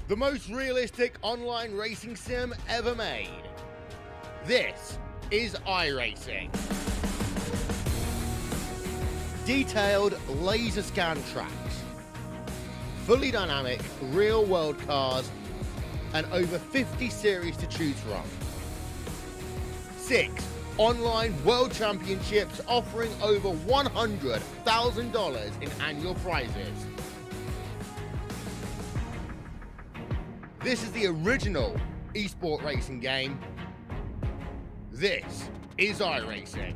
the most realistic online racing sim ever made. This is iRacing. Detailed laser scan tracks, fully dynamic real-world cars, and over 50 series to choose from. 6 online world championships offering over $100,000 in annual prizes. This is the original eSport racing game. This is iRacing.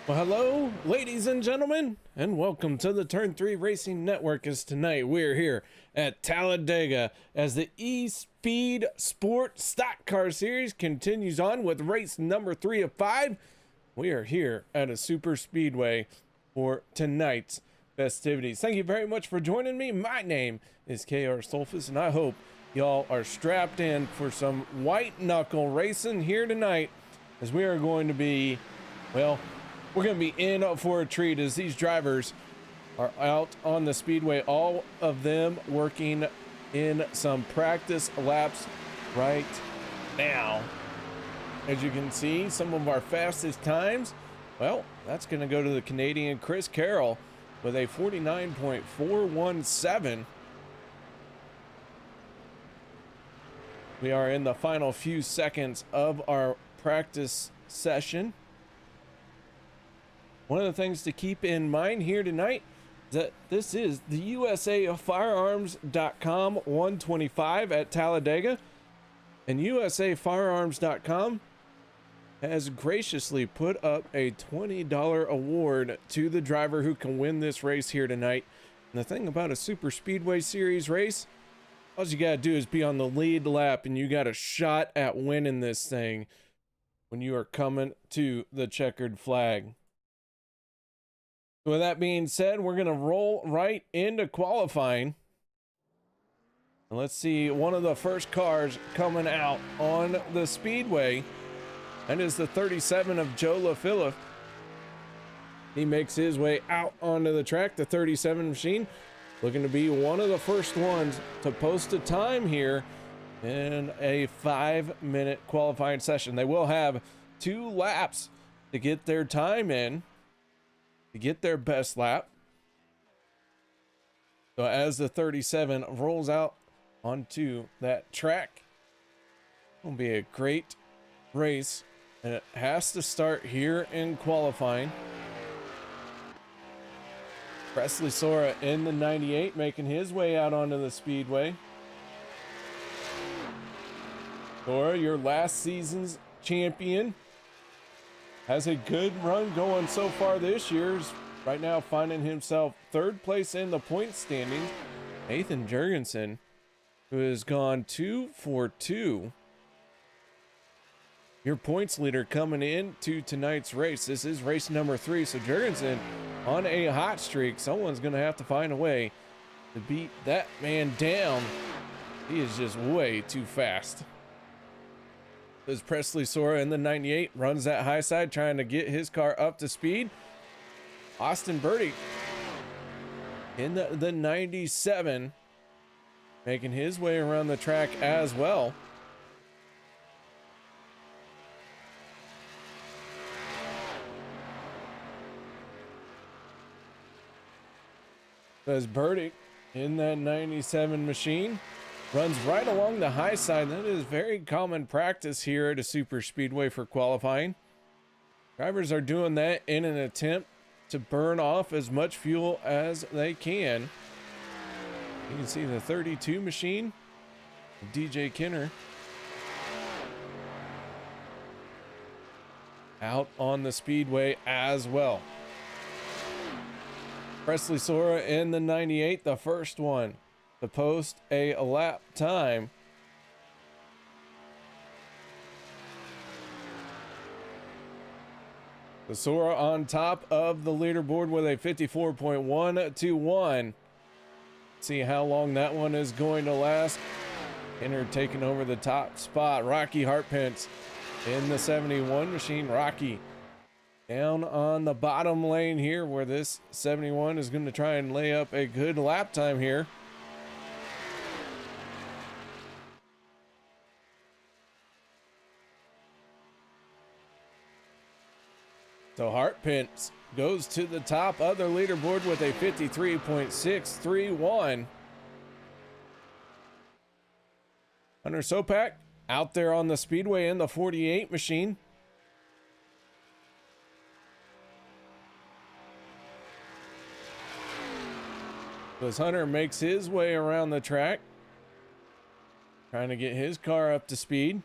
Well, hello, ladies and gentlemen, and welcome to the Turn 3 Racing Network. As tonight we're here at Talladega as the eSPEED Sport Stock Car Series continues on with race number 3 of 5. We are here at a super speedway for tonight's festivities. Thank you very much for joining me. My name is KR Stolfus, and I hope y'all are strapped in for some white knuckle racing here tonight, as we are going to be, well, we're going to be in for a treat as these drivers are out on the speedway, all of them working in some practice laps right now. As you can see, some of our fastest times, well, that's going to go to the Canadian Chris Carroll with a 49.417. We are in the final few seconds of our practice session. One of the things to keep in mind here tonight is that this is the USAFirearms.com 125 at Talladega, and USAFirearms.com has graciously put up a $20 award to the driver who can win this race here tonight. And the thing about a super speedway series race, all you gotta do is be on the lead lap, and you got a shot at winning this thing when you are coming to the checkered flag. With that being said, we're going to roll right into qualifying. And let's see one of the first cars coming out on the speedway. That is the 37 of Joe LaFilla. He makes his way out onto the track. The 37 machine looking to be one of the first ones to post a time here in a 5-minute qualifying session. They will have 2 laps to get their time in, to get their best lap. So as the 37 rolls out onto that track, it'll be a great race, and it has to start here in qualifying. Presley Sora in the 98 making his way out onto the speedway. Sora, your last season's champion, has a good run going so far this year. He's right now finding himself 3rd place in the point standings. Nathan Jurgensen, who has gone 2 for 2. Your points leader coming into tonight's race. This is race number 3, so Jurgensen on a hot streak. Someone's going to have to find a way to beat that man down. He is just way too fast. As Presley Sora in the 98 runs that high side, trying to get his car up to speed. Austin Birdie in the 97 making his way around the track as well. As Birdie in that 97 machine runs right along the high side. That is very common practice here at a super speedway for qualifying. Drivers are doing that in an attempt to burn off as much fuel as they can. You can see the 32 machine, DJ Kinner, out on the speedway as well. Presley Sora in the 98, the first one to post a lap time. The Sora on top of the leaderboard with a 54.121. See how long that one is going to last. Inner taking over the top spot. Rocky Hartpence in the 71 machine. Rocky down on the bottom lane here, where this 71 is going to try and lay up a good lap time here. So Hartpence goes to the top of the leaderboard with a 53.631. Hunter Sopak out there on the speedway in the 48 machine. As Hunter makes his way around the track, trying to get his car up to speed.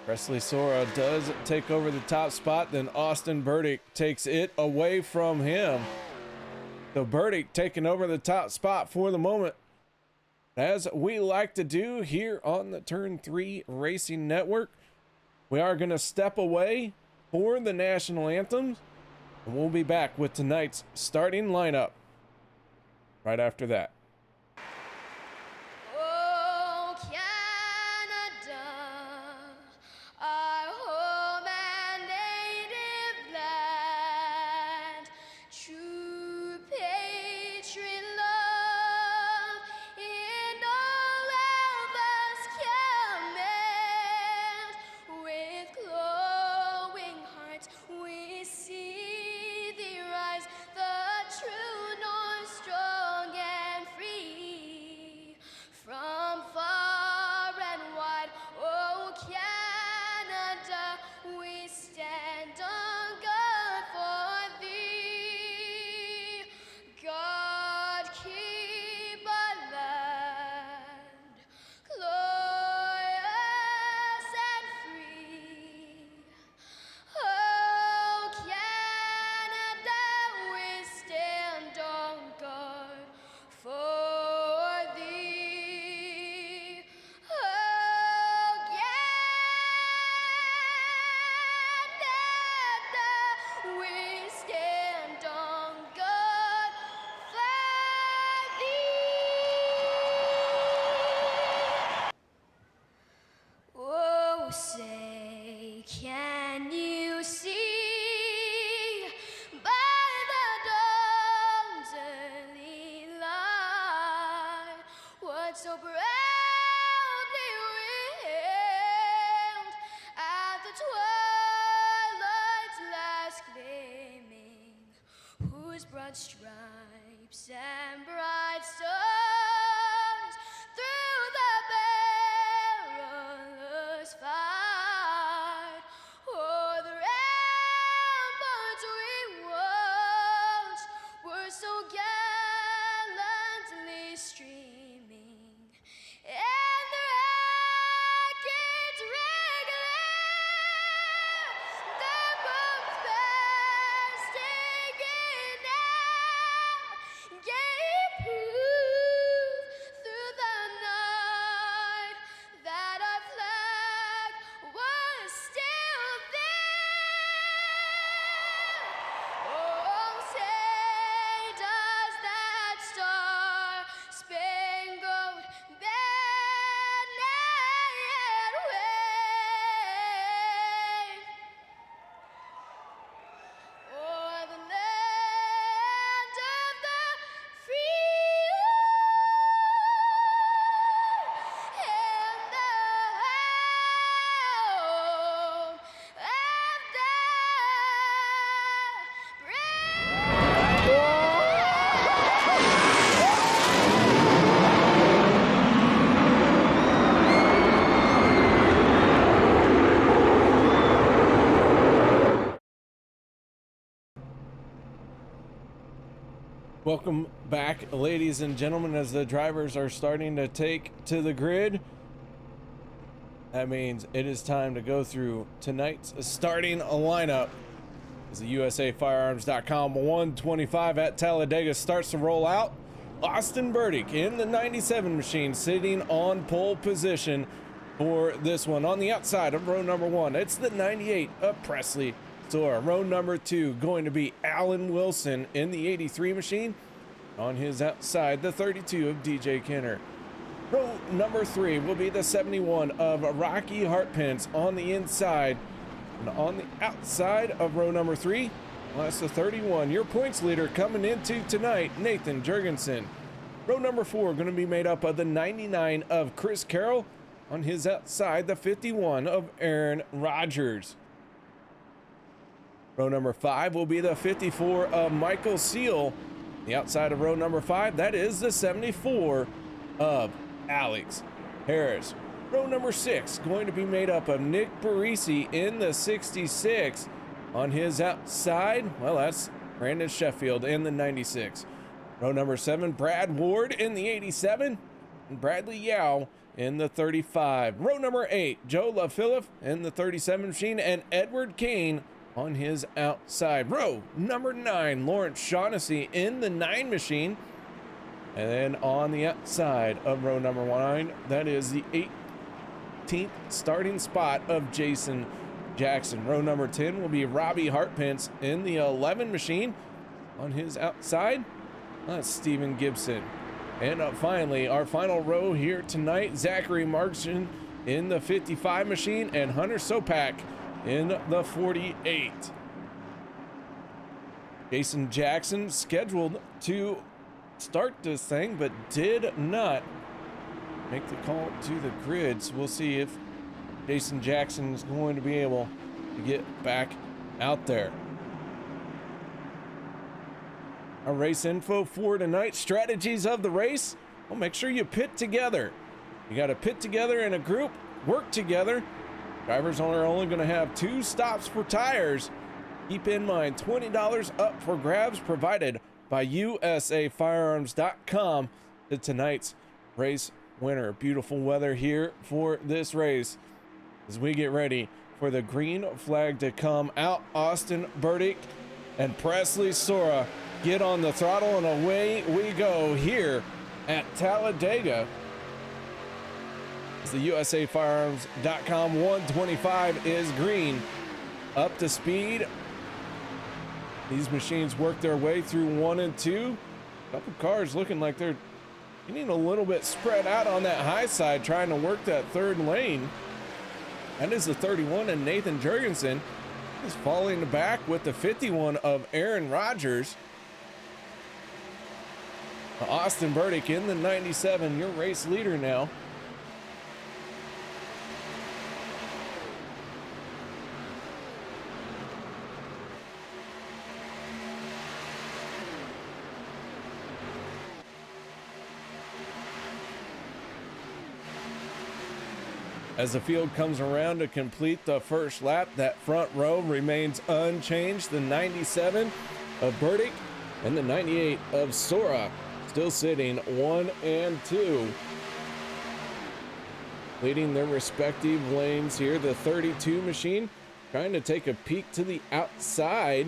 Presley Sora does take over the top spot, then Austin Burdick takes it away from him. So Burdick taking over the top spot for the moment, as we like to do here on the Turn 3 Racing Network. We are going to step away for the national anthems, and we'll be back with tonight's starting lineup right after that. Oh, Canada, our home and native land, true patriot love in all of us command. With glowing hearts we see thee rise, the true north, strong and free. From far and wide, oh Canada, we stand on guard for thee. God keep our land glorious and free. Oh Canada, we stand on guard for thee. Oh Canada, we stand on guard for thee. Oh, say, can you see by the dawn's early light what so proudly we hailed at the twilight's last gleaming, whose broad stripes and bright stars through the perilous fight o'er the ramparts we watched were so gallantly streaming, and the rockets regular, the bombs bursting in air, gave proof through the night that our flag was still there. Oh, say does that star-spangled banner yet wave o'er the land of the free and the home of the Welcome back, ladies and gentlemen, as the drivers are starting to take to the grid. That means it is time to go through tonight's starting lineup as the USAFirearms.com 125 at Talladega starts to roll out. Austin Burdick in the 97 machine, sitting on pole position for this one. On the outside of row number 1, it's the 98 of Presley Sora. Row number 2 going to be Alan Wilson in the 83 machine. On his outside, the 32 of DJ Kenner. Row number 3 will be the 71 of Rocky Hartpence on the inside. And on the outside of row number 3, well, that's the 31. Your points leader coming into tonight, Nathan Jurgensen. Row number 4 going to be made up of the 99 of Chris Carroll. On his outside, the 51 of Aaron Rodgers. Row number 5 will be the 54 of Michael Seal. The outside of row number 5, that is the 74 of Alex Harris. Row number 6 going to be made up of Nick Parisi in the 66. On his outside, well, that's Brandon Sheffield in the 96. Row number 7, Brad Ward in the 87. And Bradley Yao in the 35. Row number 8, Joe LaPhilippe in the 37 machine, and Edward Kane on his outside. Row number 9, Lawrence Shaughnessy in the 9 machine. And then on the outside of row number 9, that is the 18th starting spot of Jason Jackson. Row number 10 will be Robbie Hartpence in the 11 machine. On his outside, that's Steven Gibson. And finally, our final row here tonight, Zachary Markson in the 55 machine and Hunter Sopak in the 48. Jason Jackson scheduled to start this thing, but did not make the call to the grid. So we'll see if Jason Jackson is going to be able to get back out there. Our race info for tonight, strategies of the race. Well, make sure you pit together. You got to pit together in a group, work together. Drivers are only going to have 2 stops for tires. Keep in mind, $20 up for grabs provided by USAFirearms.com to tonight's race winner. Beautiful weather here for this race as we get ready for the green flag to come out. Austin Burdick and Presley Sora get on the throttle, and away we go here at Talladega. As the USAFirearms.com 125 is green. Up to speed. These machines work their way through 1 and 2. A couple cars looking like they're getting a little bit spread out on that high side, trying to work that third lane. That is the 31, and Nathan Jurgensen is falling back with the 51 of Aaron Rodgers. Austin Burdick in the 97, your race leader now. As the field comes around to complete the first lap, that front row remains unchanged. The 97 of Burdick and the 98 of Sora still sitting 1 and 2. Leading their respective lanes here. The 32 machine trying to take a peek to the outside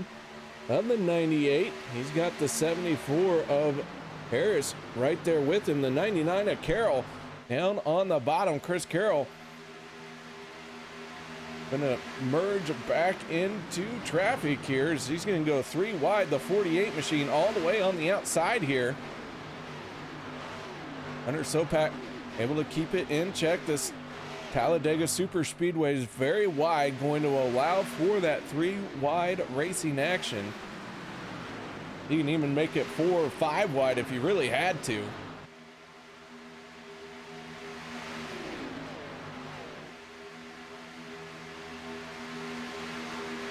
of the 98. He's got the 74 of Harris right there with him. The 99 of Carroll down on the bottom. Chris Carroll gonna merge back into traffic here as he's gonna go 3 wide. The 48 machine all the way on the outside here. Hunter Sopak able to keep it in check. This Talladega Super Speedway is very wide, going to allow for that 3 wide racing action. You can even make it 4 or 5 wide if you really had to.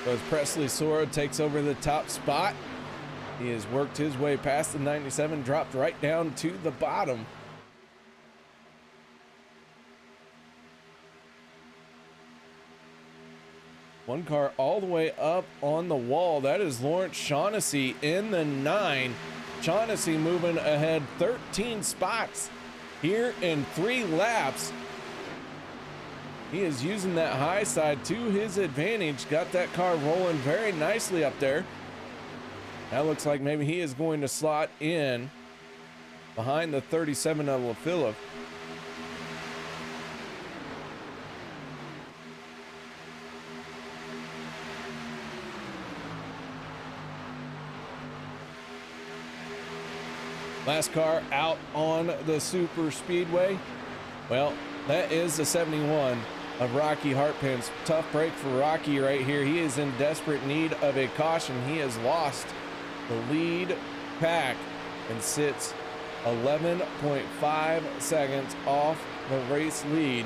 So as Presley Sora takes over the top spot, he has worked his way past the 97, dropped right down to the bottom. One car all the way up on the wall. That is Lawrence Shaughnessy in the 9. Shaughnessy moving ahead 13 spots here in 3 laps. He is using that high side to his advantage. Got that car rolling very nicely up there. That looks like maybe he is going to slot in behind the 37 of LaPhilippe. Last car out on the super speedway. Well, that is the 71 of Rocky Hartpence. Tough break for Rocky right here. He is in desperate need of a caution. He has lost the lead pack and sits 11.5 seconds off the race lead.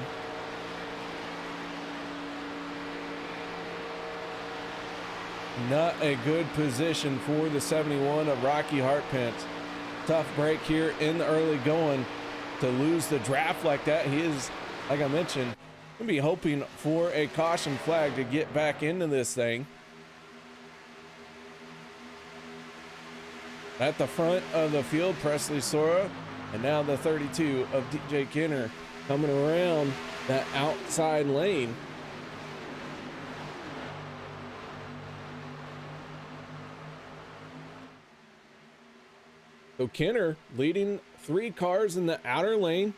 Not a good position for the 71 of Rocky Hartpence. Tough break here in the early going to lose the draft like that. He is, like I mentioned, going to be hoping for a caution flag to get back into this thing. At the front of the field, Presley Sora, and now the 32 of DJ Kenner coming around that outside lane. So Kenner leading 3 cars in the outer lane.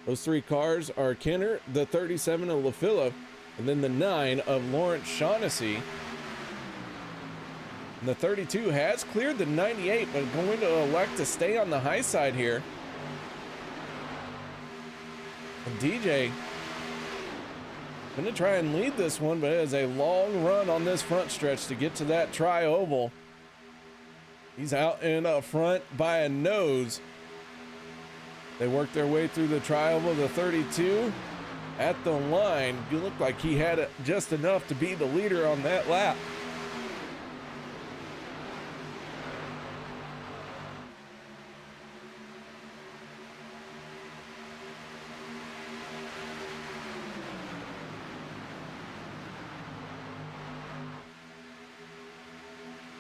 Those 3 cars are Kenner, the 37 of LaFilla, and then the 9 of Lawrence Shaughnessy. And the 32 has cleared the 98, but going to elect to stay on the high side here. And DJ going to try and lead this one, but it is a long run on this front stretch to get to that tri-oval. He's out in front by a nose. They work their way through the tri-oval. The 32 at the line. You look like he had it just enough to be the leader on that lap.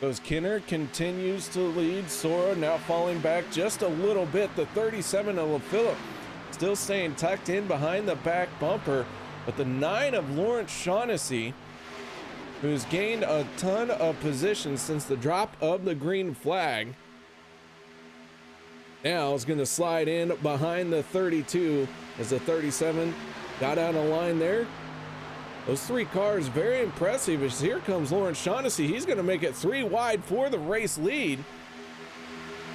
As Kenner continues to lead, Sora now falling back just a little bit. The 37 of LaFilla still staying tucked in behind the back bumper, but the 9 of Lawrence Shaughnessy, who's gained a ton of position since the drop of the green flag, now is going to slide in behind the 32 as the 37 got out of line there. Those 3 cars very impressive as here comes Lawrence Shaughnessy. He's going to make it 3 wide for the race lead.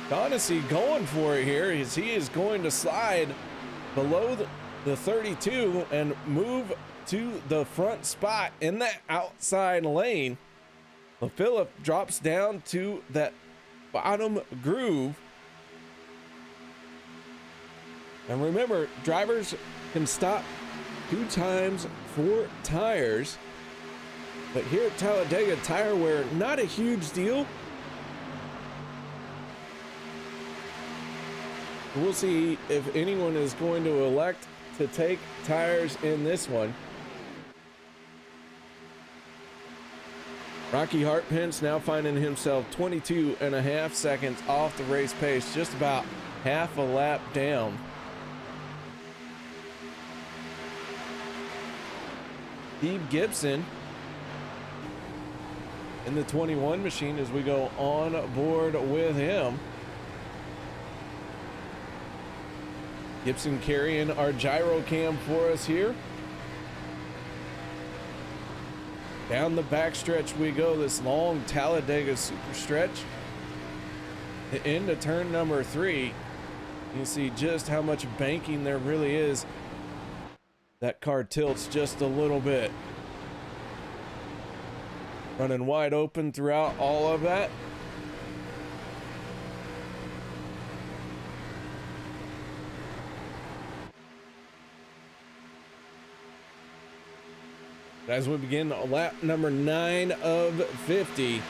Shaughnessy going for it here as he is going to slide below the 32 and move to the front spot in that outside lane. LaFilla drops down to that bottom groove. And remember, drivers can stop 2 times 4 tires, but here at Talladega, tire wear not a huge deal. We'll see if anyone is going to elect to take tires in this one. Rocky Hartpence now finding himself 22.5 seconds off the race pace, just about half a lap down. Steve Gibson in the 21 machine as we go on board with him. Gibson carrying our gyro cam for us here. Down the back stretch we go, this long Talladega super stretch. The end of turn number 3. You can see just how much banking there really is. That car tilts just a little bit. Running wide open throughout all of that. As we begin lap number 9 of 50,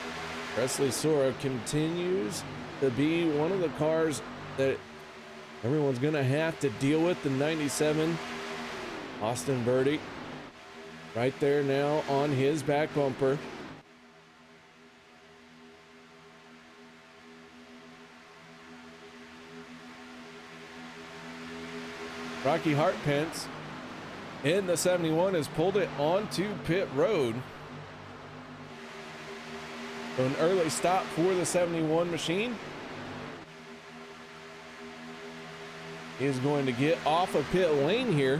Presley Sora continues to be one of the cars that everyone's going to have to deal with. The 97 Austin Birdie right there now on his back bumper. Rocky Hartpence in the 71 has pulled it onto pit road. So an early stop for the 71 machine. He is going to get off of pit lane here,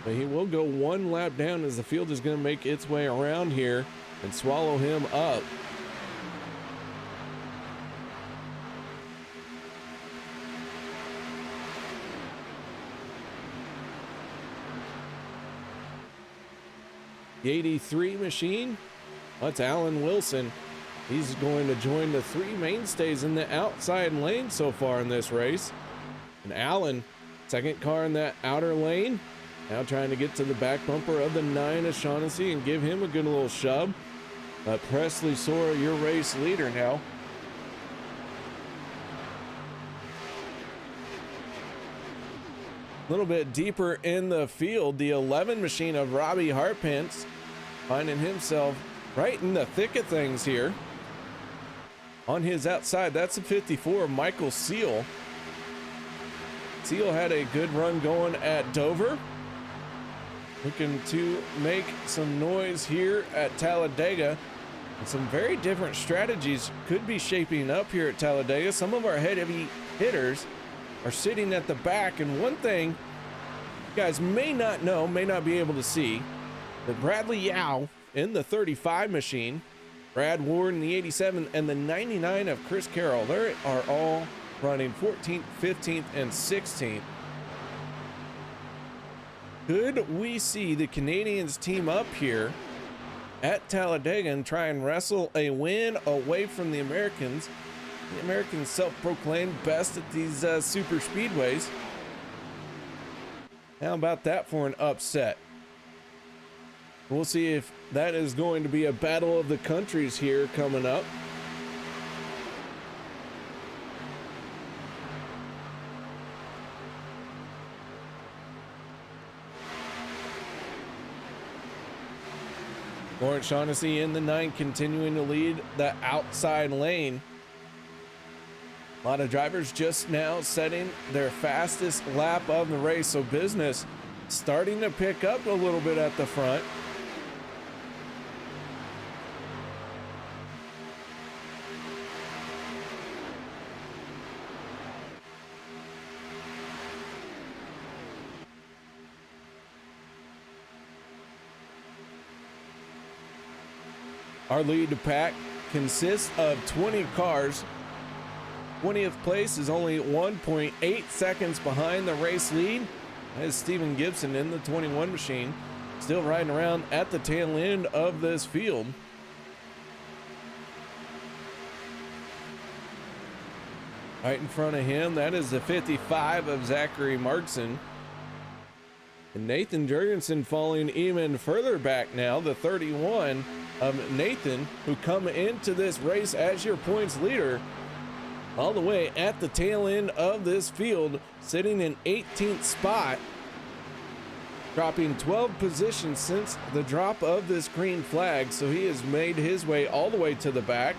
but he will go 1 lap down as the field is going to make its way around here and swallow him up. The 83 machine, that's Alan Wilson. He's going to join the three mainstays in the outside lane so far in this race. And Alan, second car in that outer lane, now trying to get to the back bumper of the 9 O'Shaughnessy and give him a good little shove. Presley Sora, your race leader now. A little bit deeper in the field, the 11 machine of Robbie Harpence finding himself right in the thick of things here. On his outside, that's a 54 of Michael Seal. Seal had a good run going at Dover. Looking to make some noise here at Talladega. And some very different strategies could be shaping up here at Talladega. Some of our heavy hitters are sitting at the back. And one thing you guys may not know, may not be able to see, that Bradley Yao in the 35 machine, Brad Ward in the 87, and the 99 of Chris Carroll, they are all running 14th, 15th, and 16th. Could we see the Canadians team up here at Talladega and try and wrestle a win away from the Americans? The Americans self-proclaimed best at these super speedways. How about that for an upset? We'll see if that is going to be a battle of the countries here coming up. Lawrence Shaughnessy in the 9 continuing to lead the outside lane. A lot of drivers just now setting their fastest lap of the race, so business starting to pick up a little bit at the front. Our lead to pack consists of 20 cars. 20th place is only 1.8 seconds behind the race lead. That is Stephen Gibson in the 21 machine, still riding around at the tail end of this field. Right in front of him, that is the 55 of Zachary Markson. And Nathan Jurgensen falling even further back now, the 31 of Nathan, who come into this race as your points leader, all the way at the tail end of this field, sitting in 18th spot, dropping 12 positions since the drop of this green flag. So he has made his way all the way to the back.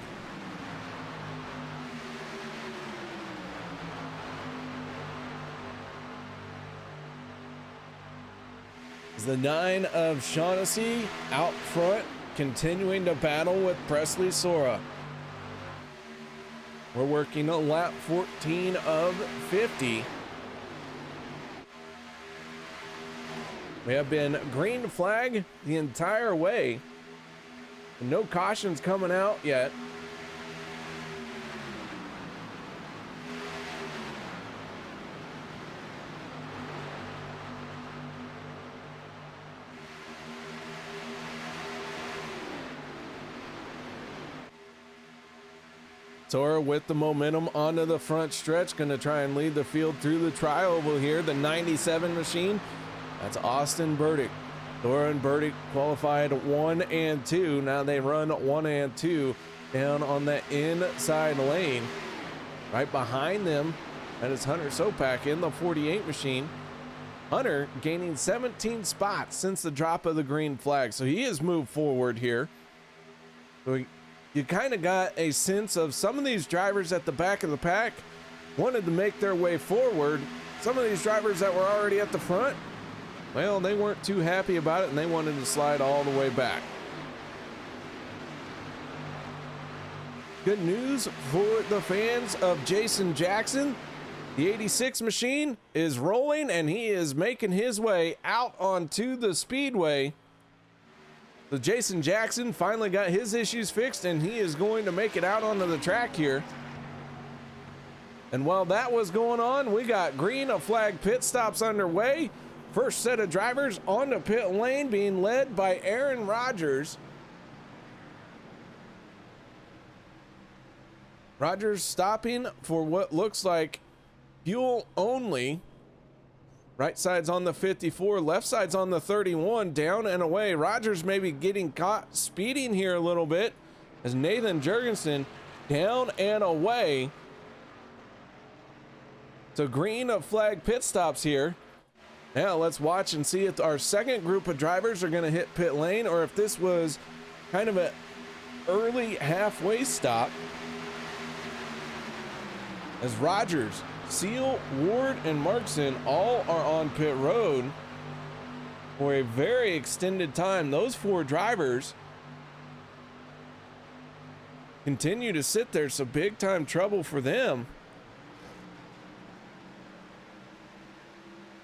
The 9 of Shaughnessy out front, continuing to battle with Presley Sora. We're working on lap 14 of 50. We have been green flag the entire way. No cautions coming out yet. Sora with the momentum onto the front stretch, going to try and lead the field through the tri-oval here. The 97 machine, that's Austin Burdick. Sora and Burdick qualified 1 and 2. Now they run 1 and 2 down on the inside lane. Right behind them, that is Hunter Sopak in the 48 machine. Hunter gaining 17 spots since the drop of the green flag, so he has moved forward here. So you kind of got a sense of some of these drivers at the back of the pack wanted to make their way forward. Some of these drivers that were already at the front, well, they weren't too happy about it and they wanted to slide all the way back. Good news for the fans of Jason Jackson. The 86 machine is rolling and he is making his way out onto the speedway. So Jason Jackson finally got his issues fixed and he is going to make it out onto the track here. And while that was going on, we got green flag pit stops underway. First set of drivers onto pit lane being led by Aaron Rodgers. Rodgers stopping for what looks like fuel only. Right side's on the 54, left side's on the 31, down and away. Rodgers maybe getting caught speeding here a little bit as Nathan Jurgensen down and away. So green flag pit stops here. Now let's watch and see if our second group of drivers are going to hit pit lane or if this was kind of an early halfway stop. As Rodgers, Seal, Ward, and Markson all are on pit road for a very extended time. Those four drivers continue to sit there, so big time trouble for them.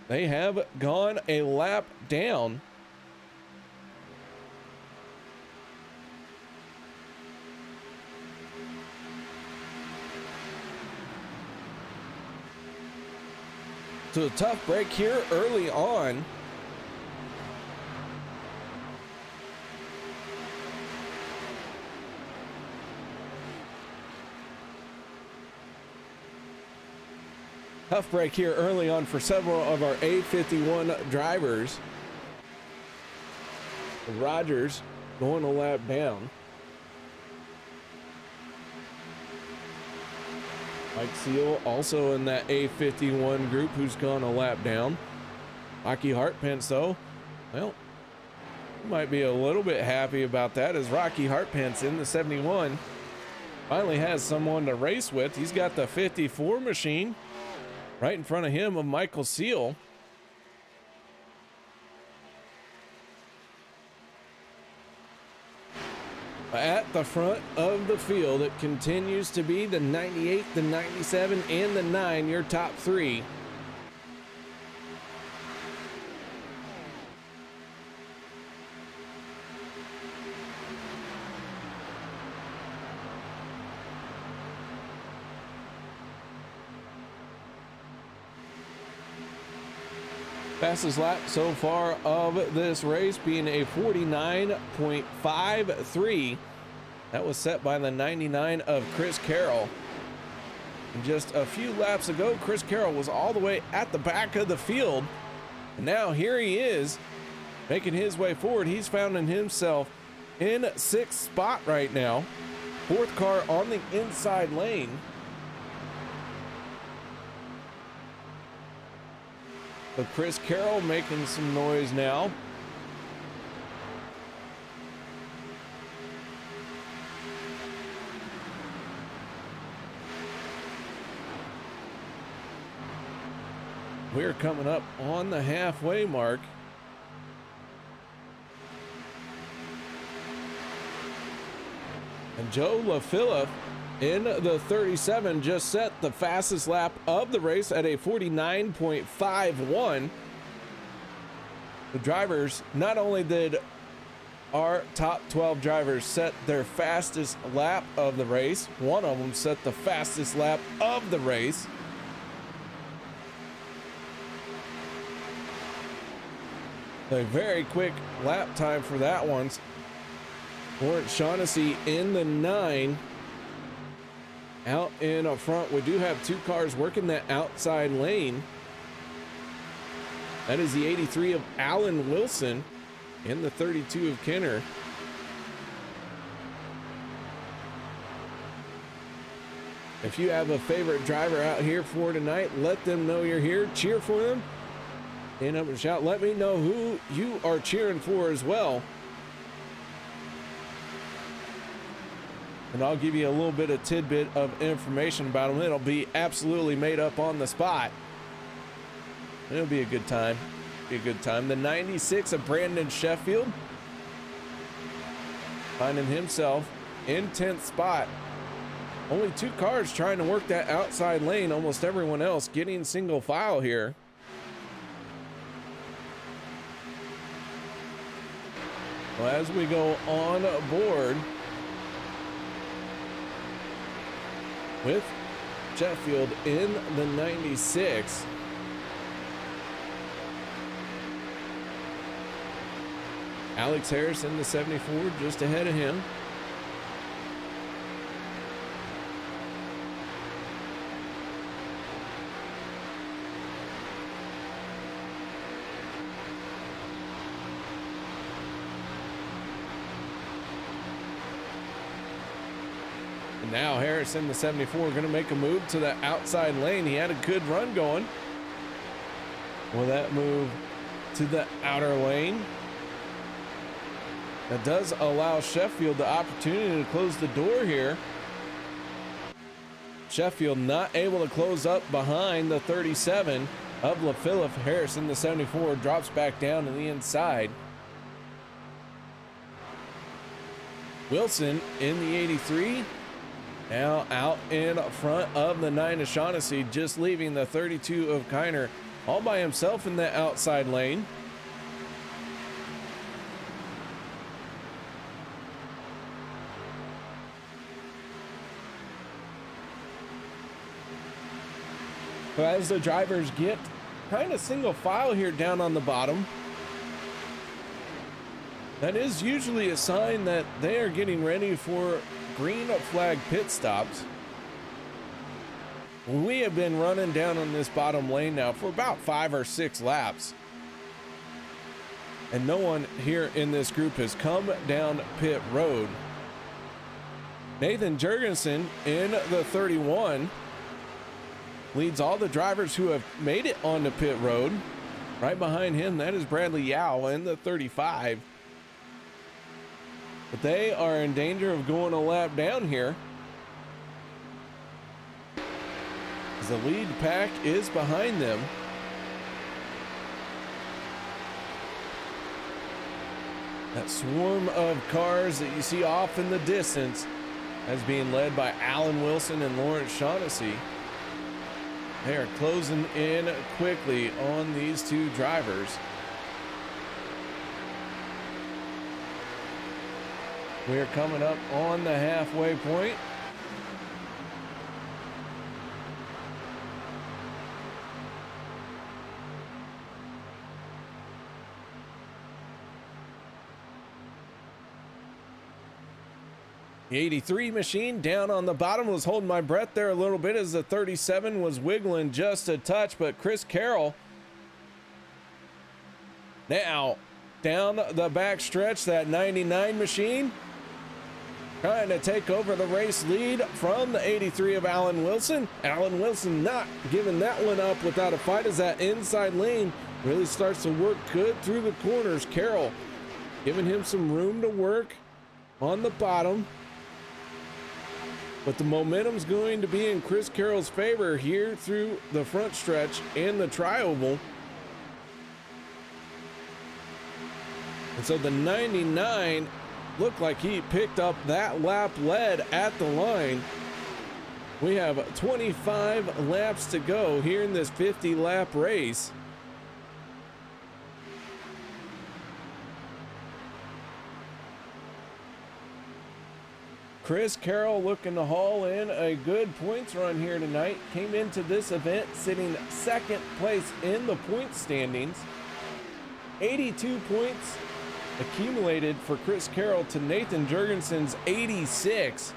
They have gone a lap down. So a tough break here early on. Tough break here early on for several of our A51 drivers. Rodgers going a lap down. Mike Seal also in that A51 group who's gone a lap down. Rocky Hartpants though, well, might be a little bit happy about that as Rocky Hartpants in the 71 finally has someone to race with. He's got the 54 machine right in front of him of Michael Seal. At the front of the field, it continues to be the 98, the 97, and the 9, your top three. Fastest lap so far of this race being a 49.53. That was set by the 99 of Chris Carroll. And just a few laps ago, Chris Carroll was all the way at the back of the field. And now here he is making his way forward. He's found himself in 6th spot right now. 4th car on the inside lane. So Chris Carroll making some noise now. We're coming up on the halfway mark. And Joe LaFilla in the 37 just set the fastest lap of the race at a 49.51. The drivers, not only did our top 12 drivers set their fastest lap of the race, one of them set the fastest lap of the race. A very quick lap time for that one. Lawrence Shaughnessy in the 9. Out in up front, we do have 2 cars working that outside lane. That is the 83 of Alan Wilson and the 32 of Kenner. If you have a favorite driver out here for tonight, let them know you're here. Cheer for them. And up and shout. Let me know who you are cheering for as well. And I'll give you a little bit of tidbit of information about them. It'll be absolutely made up on the spot. It'll be a good time. Be a good time. The 96 of Brandon Sheffield finding himself in 10th spot. Only 2 cars trying to work that outside lane. Almost everyone else getting single file here. Well, as we go on board with Sheffield in the 96. Alex Harrison, the 74, just ahead of him. And now Harrison, the 74, going to make a move to the outside lane. He had a good run going. Will that move to the outer lane? That does allow Sheffield the opportunity to close the door here. Sheffield not able to close up behind the 37 of LaPhilip. Harrison, the 74, drops back down to the inside. Wilson in the 83. Now out in front of the 9 of Shaughnessy, just leaving the 32 of Kiner all by himself in the outside lane. So as the drivers get kind of single file here down on the bottom, that is usually a sign that they are getting ready for green flag pit stops. We have been running down on this bottom lane now for about 5 or 6 laps, and no one here in this group has come down pit road. Nathan Jurgensen in the 31 leads all the drivers who have made it onto pit road. Right behind him, that is Bradley Yao in the 35. But they are in danger of going a lap down here, as the lead pack is behind them. That swarm of cars that you see off in the distance as being led by Alan Wilson and Lawrence Shaughnessy. They are closing in quickly on these two drivers. We are coming up on the halfway point. The 83 machine down on the bottom was holding my breath there a little bit as the 37 was wiggling just a touch, but Chris Carroll now down the back stretch, that 99 machine trying to take over the race lead from the 83 of Alan Wilson. Alan Wilson not giving that one up without a fight as that inside lane really starts to work good through the corners. Carroll giving him some room to work on the bottom. But the momentum's going to be in Chris Carroll's favor here through the front stretch and the tri-oval. And so the 99 looked like he picked up that lap lead at the line. We have 25 laps to go here in this 50-lap race. Chris Carroll looking to haul in a good points run here tonight. Came into this event sitting second place in the points standings. 82 points accumulated for Chris Carroll to Nathan Jurgensen's 86.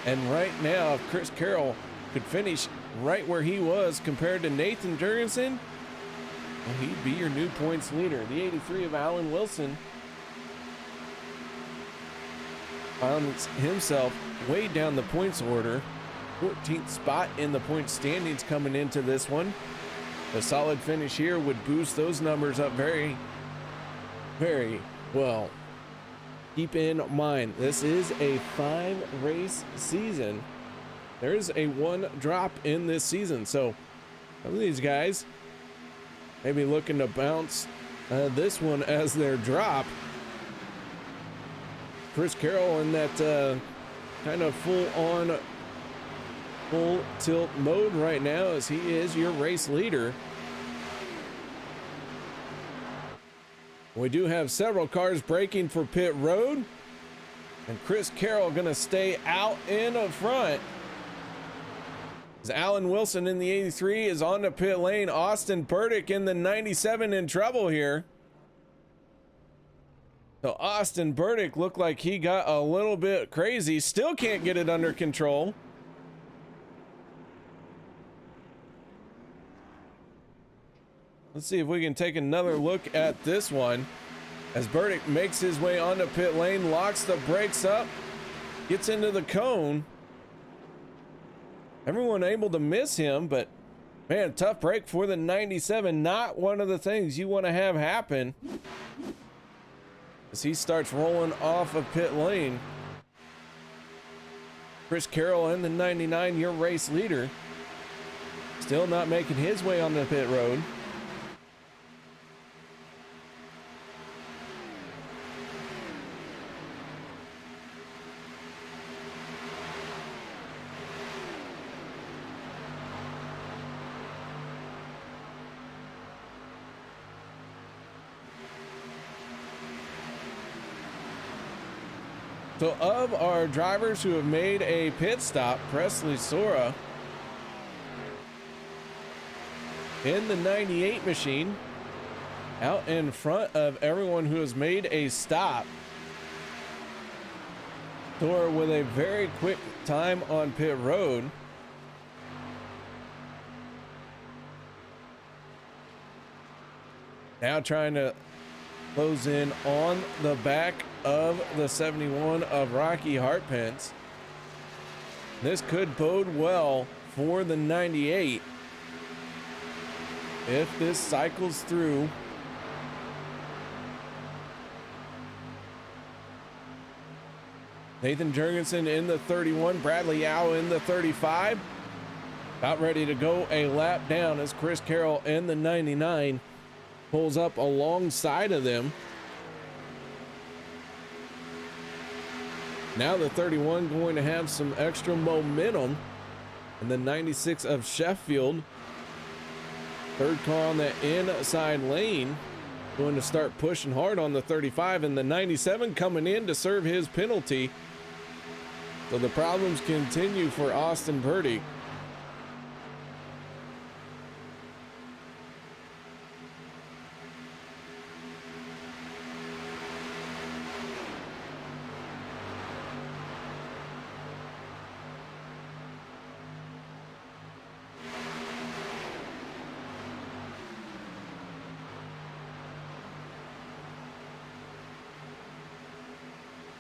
And right now, if Chris Carroll could finish right where he was compared to Nathan Jurgensen, well, he'd be your new points leader. The 83 of Alan Wilson finds himself way down the points order, 14th spot in the point standings coming into this one. A solid finish here would boost those numbers up very, very well. Keep in mind, this is a 5-race season. There's a 1 drop in this season, so some of these guys may be looking to bounce this one as their drop. Chris Carroll in that kind of full tilt mode right now, as he is your race leader. We do have several cars braking for pit road, and Chris Carroll gonna stay out in the front. As Alan Wilson in the 83 is on the pit lane. Austin Burdick in the 97 in trouble here. So Austin Burdick looked like he got a little bit crazy. Still can't get it under control. Let's see if we can take another look at this one. As Burdick makes his way onto pit lane, locks the brakes up, gets into the cone. Everyone able to miss him, but man, tough break for the 97. Not one of the things you want to have happen as he starts rolling off of pit lane. Chris Carroll in the 99, your race leader, still not making his way on the pit road. So of our drivers who have made a pit stop, Presley Sora in the 98 machine, out in front of everyone who has made a stop. Sora with a very quick time on pit road. Now trying to close in on the back of the 71 of Rocky Hartpence. This could bode well for the 98 if this cycles through. Nathan Jurgensen in the 31, Bradley Yao in the 35. About ready to go a lap down as Chris Carroll in the 99 pulls up alongside of them. Now the 31 going to have some extra momentum. And the 96 of Sheffield, third car on the inside lane, going to start pushing hard on the 35, and the 97 coming in to serve his penalty. So the problems continue for Austin Burdick.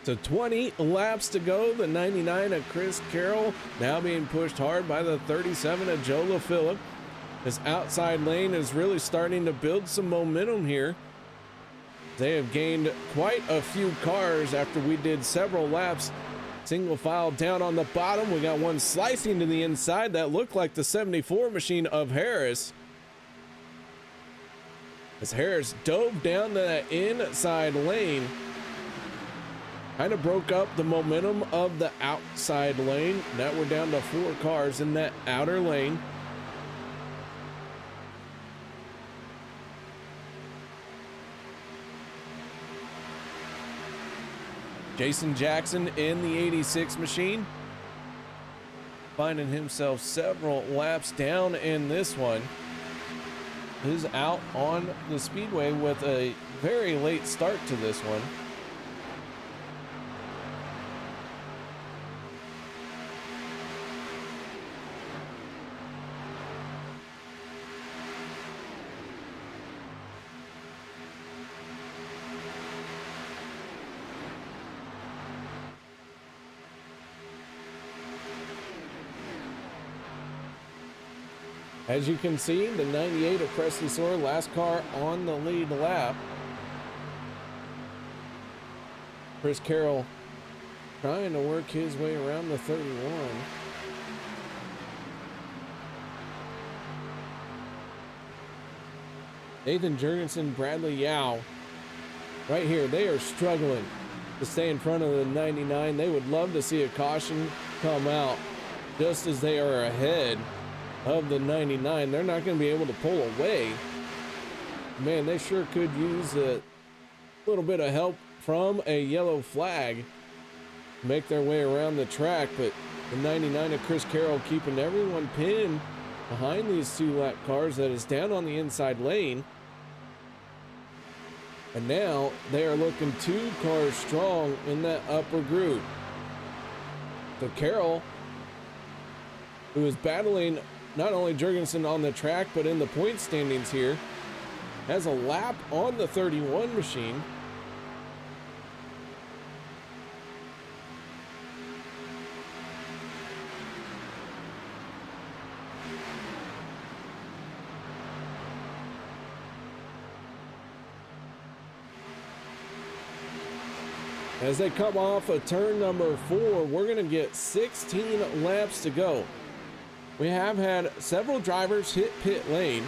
So 20 laps to go. The 99 of Chris Carroll now being pushed hard by the 37 of Joe LaPhilip. This outside lane is really starting to build some momentum here. They have gained quite a few cars after we did several laps. Single file down on the bottom. We got one slicing to the inside that looked like the 74 machine of Harris. As Harris dove down to that inside lane, kind of broke up the momentum of the outside lane. Now we're down to 4 cars in that outer lane. Jason Jackson in the 86 machine, finding himself several laps down in this one. Is out on the speedway with a very late start to this one. As you can see, the 98 of Presley Sora, last car on the lead lap. Chris Carroll trying to work his way around the 31. Nathan Jurgensen, Bradley Yao, right here, they are struggling to stay in front of the 99. They would love to see a caution come out just as they are ahead of the 99. They're not going to be able to pull away. Man, they sure could use a little bit of help from a yellow flag to make their way around the track, but the 99 of Chris Carroll keeping everyone pinned behind these 2 lap cars that is down on the inside lane. And now they are looking 2 cars strong in that upper group. So Carroll, who is battling not only Jurgensen on the track, but in the point standings here, has a lap on the 31 machine. As they come off of turn number 4, we're going to get 16 laps to go. We have had several drivers hit pit lane,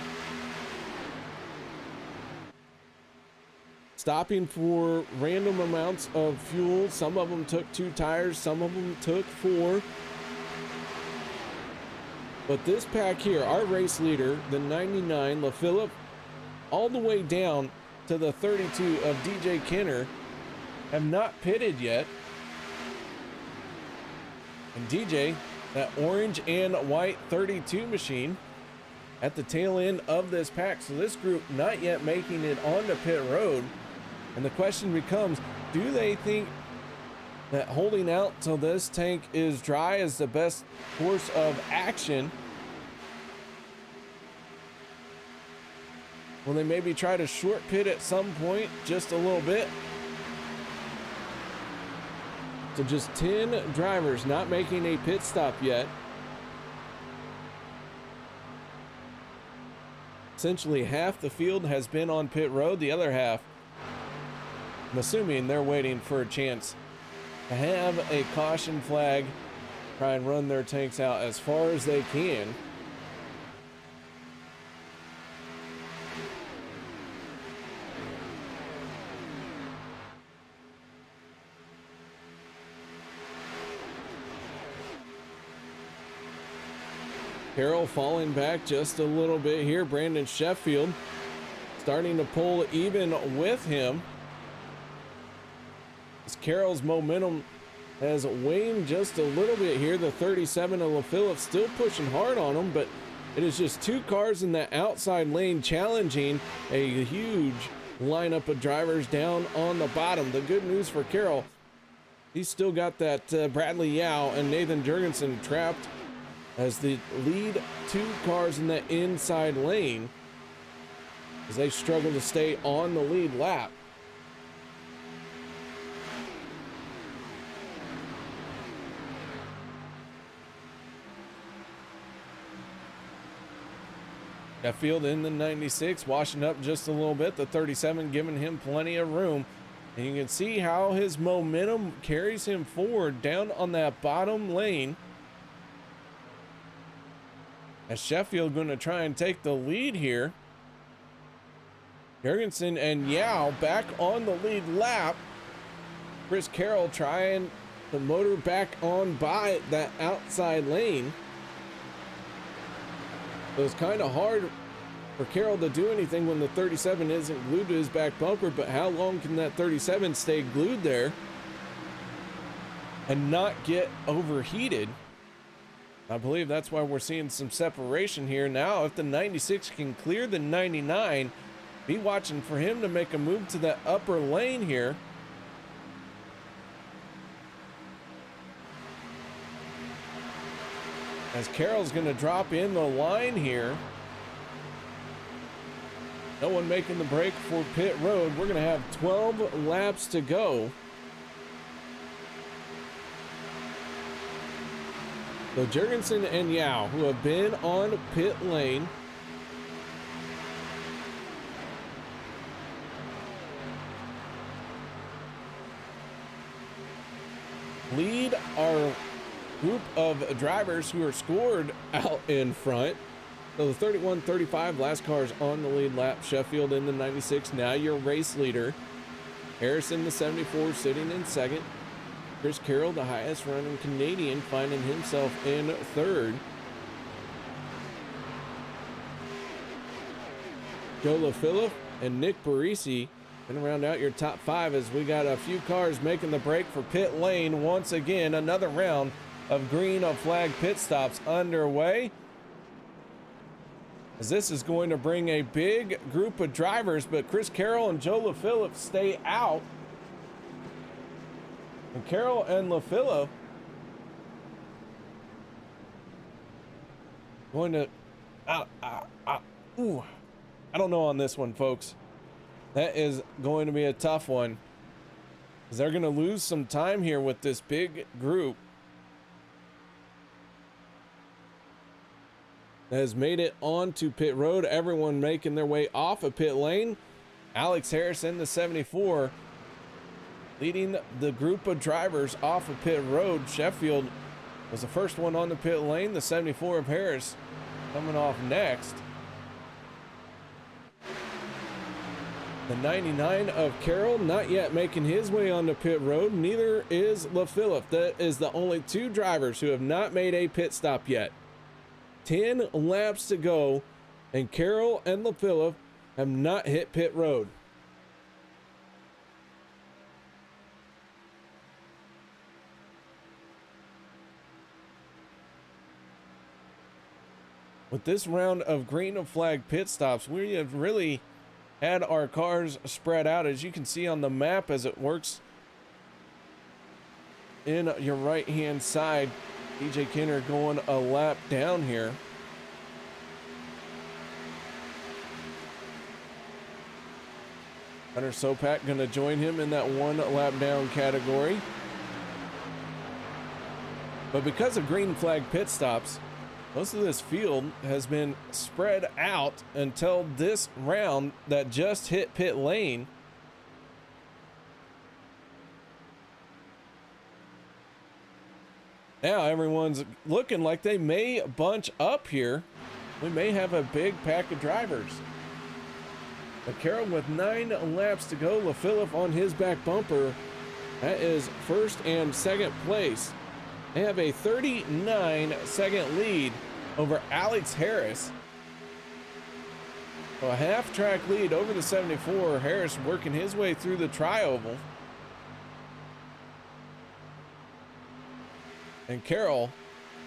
stopping for random amounts of fuel. Some of them took 2 tires, some of them took 4. But this pack here, our race leader, the 99 LaPhilippe, all the way down to the 32 of DJ Kenner, have not pitted yet. And DJ, that orange and white 32 machine, at the tail end of this pack. So this group not yet making it onto pit road. And the question becomes, do they think that holding out till this tank is dry is the best course of action? Will they maybe try to short pit at some point, just a little bit? So just 10 drivers not making a pit stop yet. Essentially half the field has been on pit road. The other half, I'm assuming they're waiting for a chance to have a caution flag, try and run their tanks out as far as they can. Carroll falling back just a little bit here. Brandon Sheffield starting to pull even with him. As Carroll's momentum has waned just a little bit here. The 37 of LaPhilippe still pushing hard on him, but it is just 2 cars in the outside lane challenging a huge lineup of drivers down on the bottom. The good news for Carroll, he's still got that Bradley Yao and Nathan Jurgensen trapped as the lead 2 cars in the inside lane as they struggle to stay on the lead lap. Sheffield in the 96, washing up just a little bit. The 37 giving him plenty of room. And you can see how his momentum carries him forward down on that bottom lane. As Sheffield going to try and take the lead here. Jurgensen and Yao back on the lead lap. Chris Carroll trying to motor back on by that outside lane. So it's kind of hard for Carroll to do anything when the 37 isn't glued to his back bumper, but how long can that 37 stay glued there and not get overheated? I believe that's why we're seeing some separation here. Now, if the 96 can clear the 99, be watching for him to make a move to that upper lane here. As Carroll's going to drop in the line here. No one making the break for pit road. We're going to have 12 laps to go. So Jurgensen and Yao, who have been on pit lane, lead our group of drivers who are scored out in front. So the 31, 35 last cars on the lead lap. Sheffield in the 96, now your race leader. Harrison, the 74, sitting in second. Chris Carroll, the highest running Canadian, finding himself in third. Joe LaPhilippe and Nick Barisi gonna round out your top 5 as we got a few cars making the break for pit lane. Once again, another round of green flag pit stops underway. as this is going to bring a big group of drivers, but Chris Carroll and Joe LaPhillippe stay out. And Carroll and LaPhillippe going to, ooh, I don't know on this one, folks. That is going to be a tough one, because they're going to lose some time here with this big group that has made it onto pit road. Everyone making their way off of pit lane. Alex Harris in the 74 leading the group of drivers off of pit road. Sheffield was the first one on the pit lane. The 74 of Harris coming off next. The 99 of Carroll not yet making his way onto pit road. Neither is LaPhillippe. That is the only two drivers who have not made a pit stop yet. 10 laps to go, and Carroll and LaPhillippe have not hit pit road. With this round of green flag pit stops, we have really had our cars spread out, as you can see on the map as it works in your right hand side. DJ Kenner going a lap down here. Hunter Sopak going to join him in that one lap down category. But because of green flag pit stops, most of this field has been spread out until this round that just hit pit lane. Now everyone's looking like they may bunch up here. We may have a big pack of drivers. But Carroll with 9 laps to go. LaPhillippe on his back bumper. That is first and second place. They have a 39-second lead over Alex Harris. So a half-track lead over the 74. Harris working his way through the tri-oval. And Carroll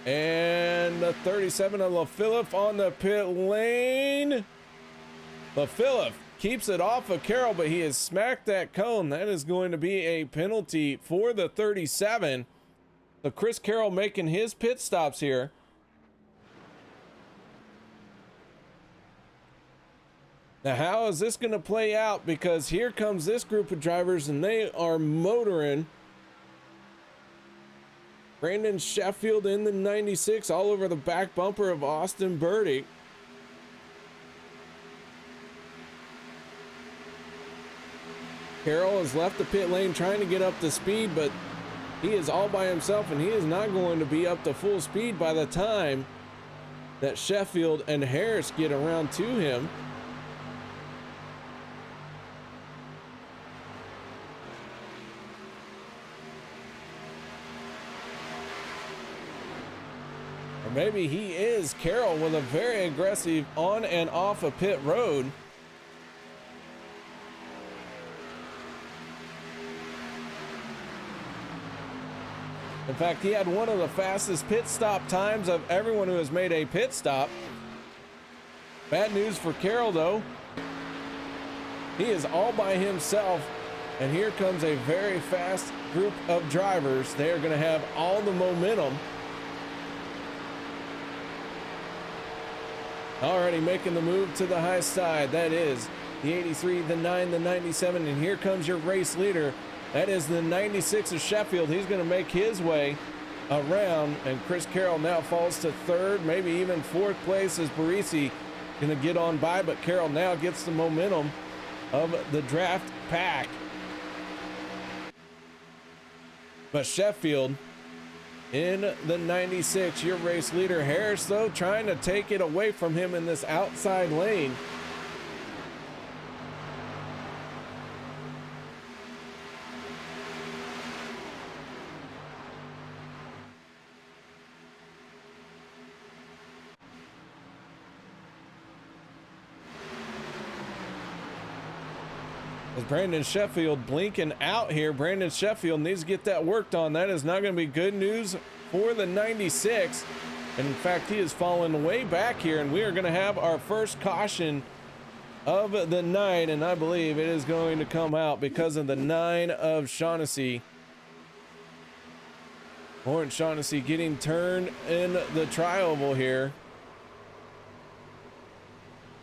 and the 37 of LaPhillippe on the pit lane. LaPhillippe keeps it off of Carroll, but he has smacked that cone. That is going to be a penalty for the 37. So Chris Carroll making his pit stops here. Now, how is this going to play out? Because here comes this group of drivers, and they are motoring. Brandon Sheffield in the 96 all over the back bumper of Austin Burdick. Carroll has left the pit lane trying to get up to speed, but he is all by himself, and he is not going to be up to full speed by the time that Sheffield and Harris get around to him. Or maybe he is Carroll with a very aggressive on and off of pit road. In fact, he had one of the fastest pit stop times of everyone who has made a pit stop. Bad news for Carroll, though. He is all by himself, and here comes a very fast group of drivers. They are going to have all the momentum. Already making the move to the high side. That is the 83, the 9, the 97, and here comes your race leader. That is the 96 of Sheffield. He's going to make his way around, and Chris Carroll now falls to third, maybe even fourth place as Barisi going to get on by, but Carroll now gets the momentum of the draft pack. But Sheffield in the 96, your race leader. Harris, though, trying to take it away from him in this outside lane. As Brandon Sheffield blinking out here. Brandon Sheffield needs to get that worked on. That is not going to be good news for the 96. And in fact, he is falling way back here, and we are going to have our first caution of the night, and I believe it is going to come out because of the 9 of Shaughnessy. Lawrence Shaughnessy getting turned in the tri-oval here.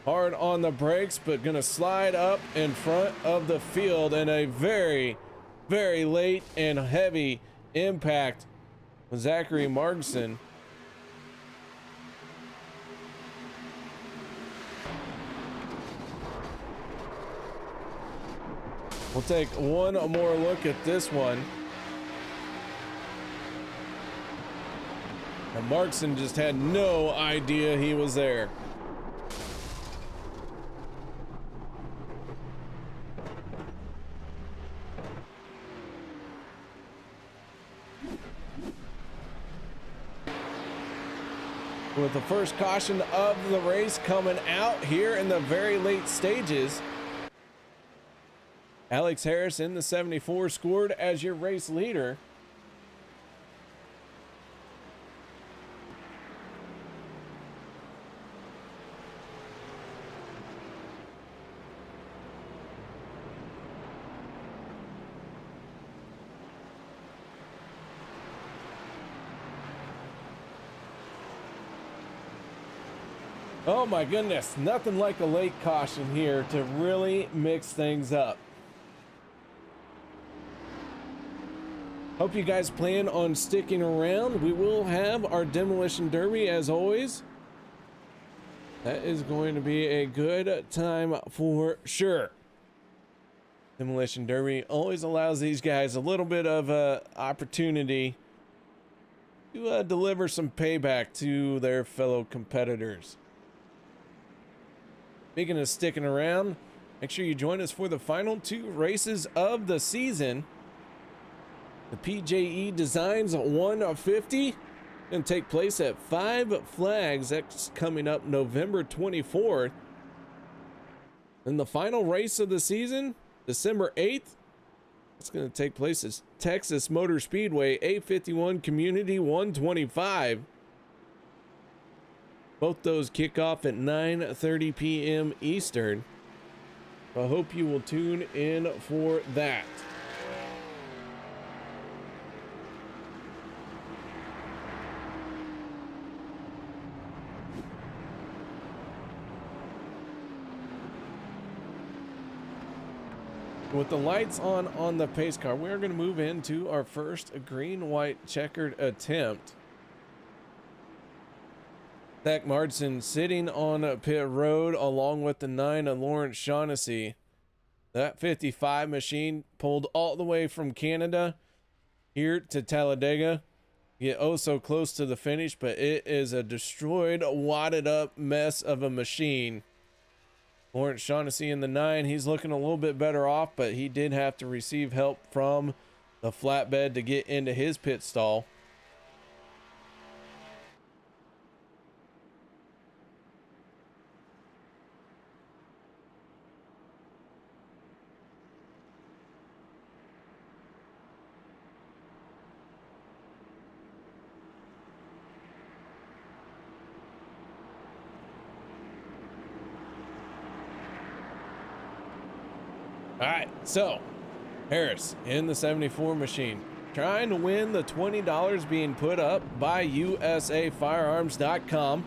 Hard on the brakes, but gonna slide up in front of the field, and a very, very late and heavy impact with Zachary Margson. We'll take one more look at this one. And Margson just had no idea he was there. With the first caution of the race coming out here in the very late stages. Alex Harris in the 74 scored as your race leader. Oh my goodness, nothing like a late caution here to really mix things up. Hope you guys plan on sticking around. We will have our Demolition Derby as always. That is going to be a good time for sure. Demolition Derby always allows these guys a little bit of opportunity to deliver some payback to their fellow competitors. Speaking of sticking around, make sure you join us for the final 2 races of the season. The PJE Designs 150 going to take place at 5 Flags. That's coming up November 24th. And the final race of the season, December 8th, it's going to take place at Texas Motor Speedway 851 Community 125. Both those kick off at 9:30 p.m. Eastern. I hope you will tune in for that. With the lights on the pace car, we're going to move into our first green-white checkered attempt. Zach Margson sitting on pit road along with the 9 of Lawrence Shaughnessy. That 55 machine pulled all the way from Canada here to Talladega. Get oh so close to the finish, but it is a destroyed, wadded up mess of a machine. Lawrence Shaughnessy in the 9, he's looking a little bit better off, but he did have to receive help from the flatbed to get into his pit stall. All right, so Harris in the 74 machine, trying to win the $20 being put up by USAFirearms.com.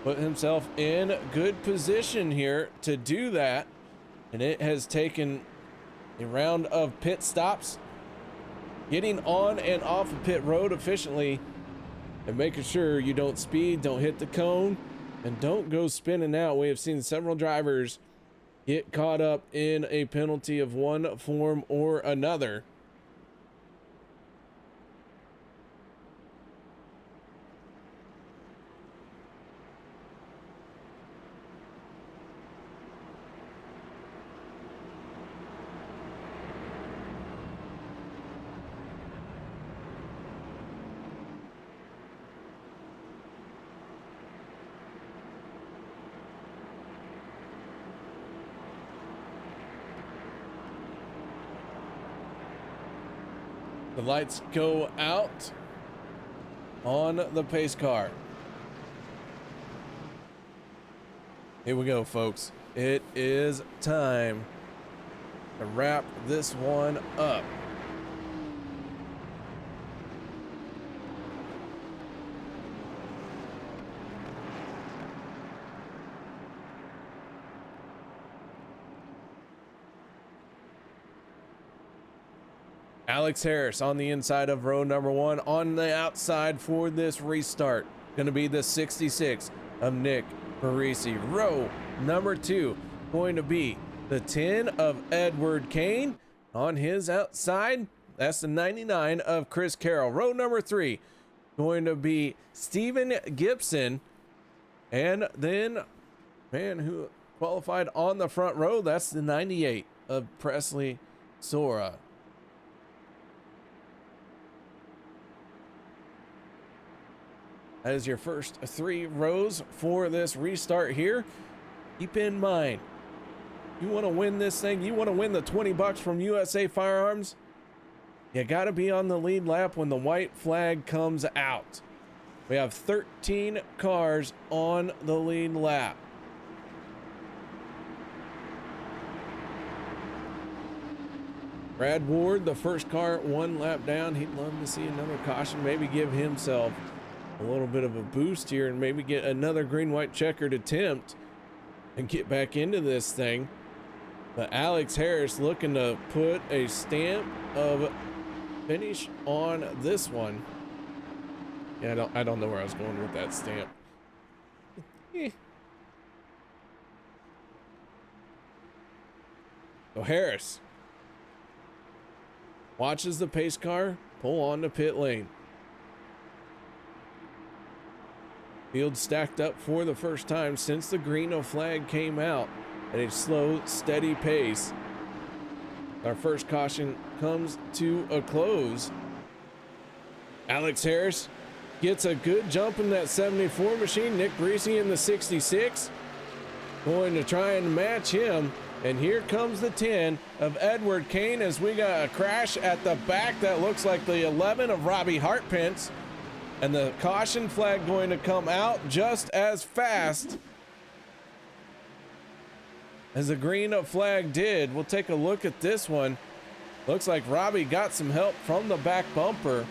Put himself in good position here to do that, and it has taken a round of pit stops, getting on and off of pit road efficiently, and making sure you don't speed, don't hit the cone, and don't go spinning out. We have seen several drivers get caught up in a penalty of one form or another. The lights go out. on the pace car. Here we go, folks. It is time to wrap this one up. Alex Harris on the inside of row number 1. On the outside for this restart, going to be the 66 of Nick Parisi. Row number 2 going to be the 10 of Edward Kane. On his outside, that's the 99 of Chris Carroll. Row number 3 going to be Steven Gibson. And then, man who qualified on the front row, that's the 98 of Presley Sora. That is your first 3 rows for this restart here. Keep in mind, you want to win this thing, you want to win the $20 from USA Firearms, you got to be on the lead lap when the white flag comes out. We have 13 cars on the lead lap. Brad Ward, the first car, 1 lap down. He'd love to see another caution, maybe give himself a little bit of a boost here and maybe get another green-white checkered attempt and get back into this thing. But Alex Harris looking to put a stamp of finish on this one. Yeah, I don't know where I was going with that stamp. So Harris watches the pace car pull on the pit lane. Field stacked up for the first time since the green flag came out at a slow, steady pace. Our first caution comes to a close. Alex Harris gets a good jump in that 74 machine. Nick Parisi in the 66. Going to try and match him. And here comes the 10 of Edward Kane as we got a crash at the back that looks like the 11 of Robbie Hartpence. And the caution flag going to come out just as fast as the green flag did. We'll take a look at this one. Looks like Robbie got some help from the back bumper.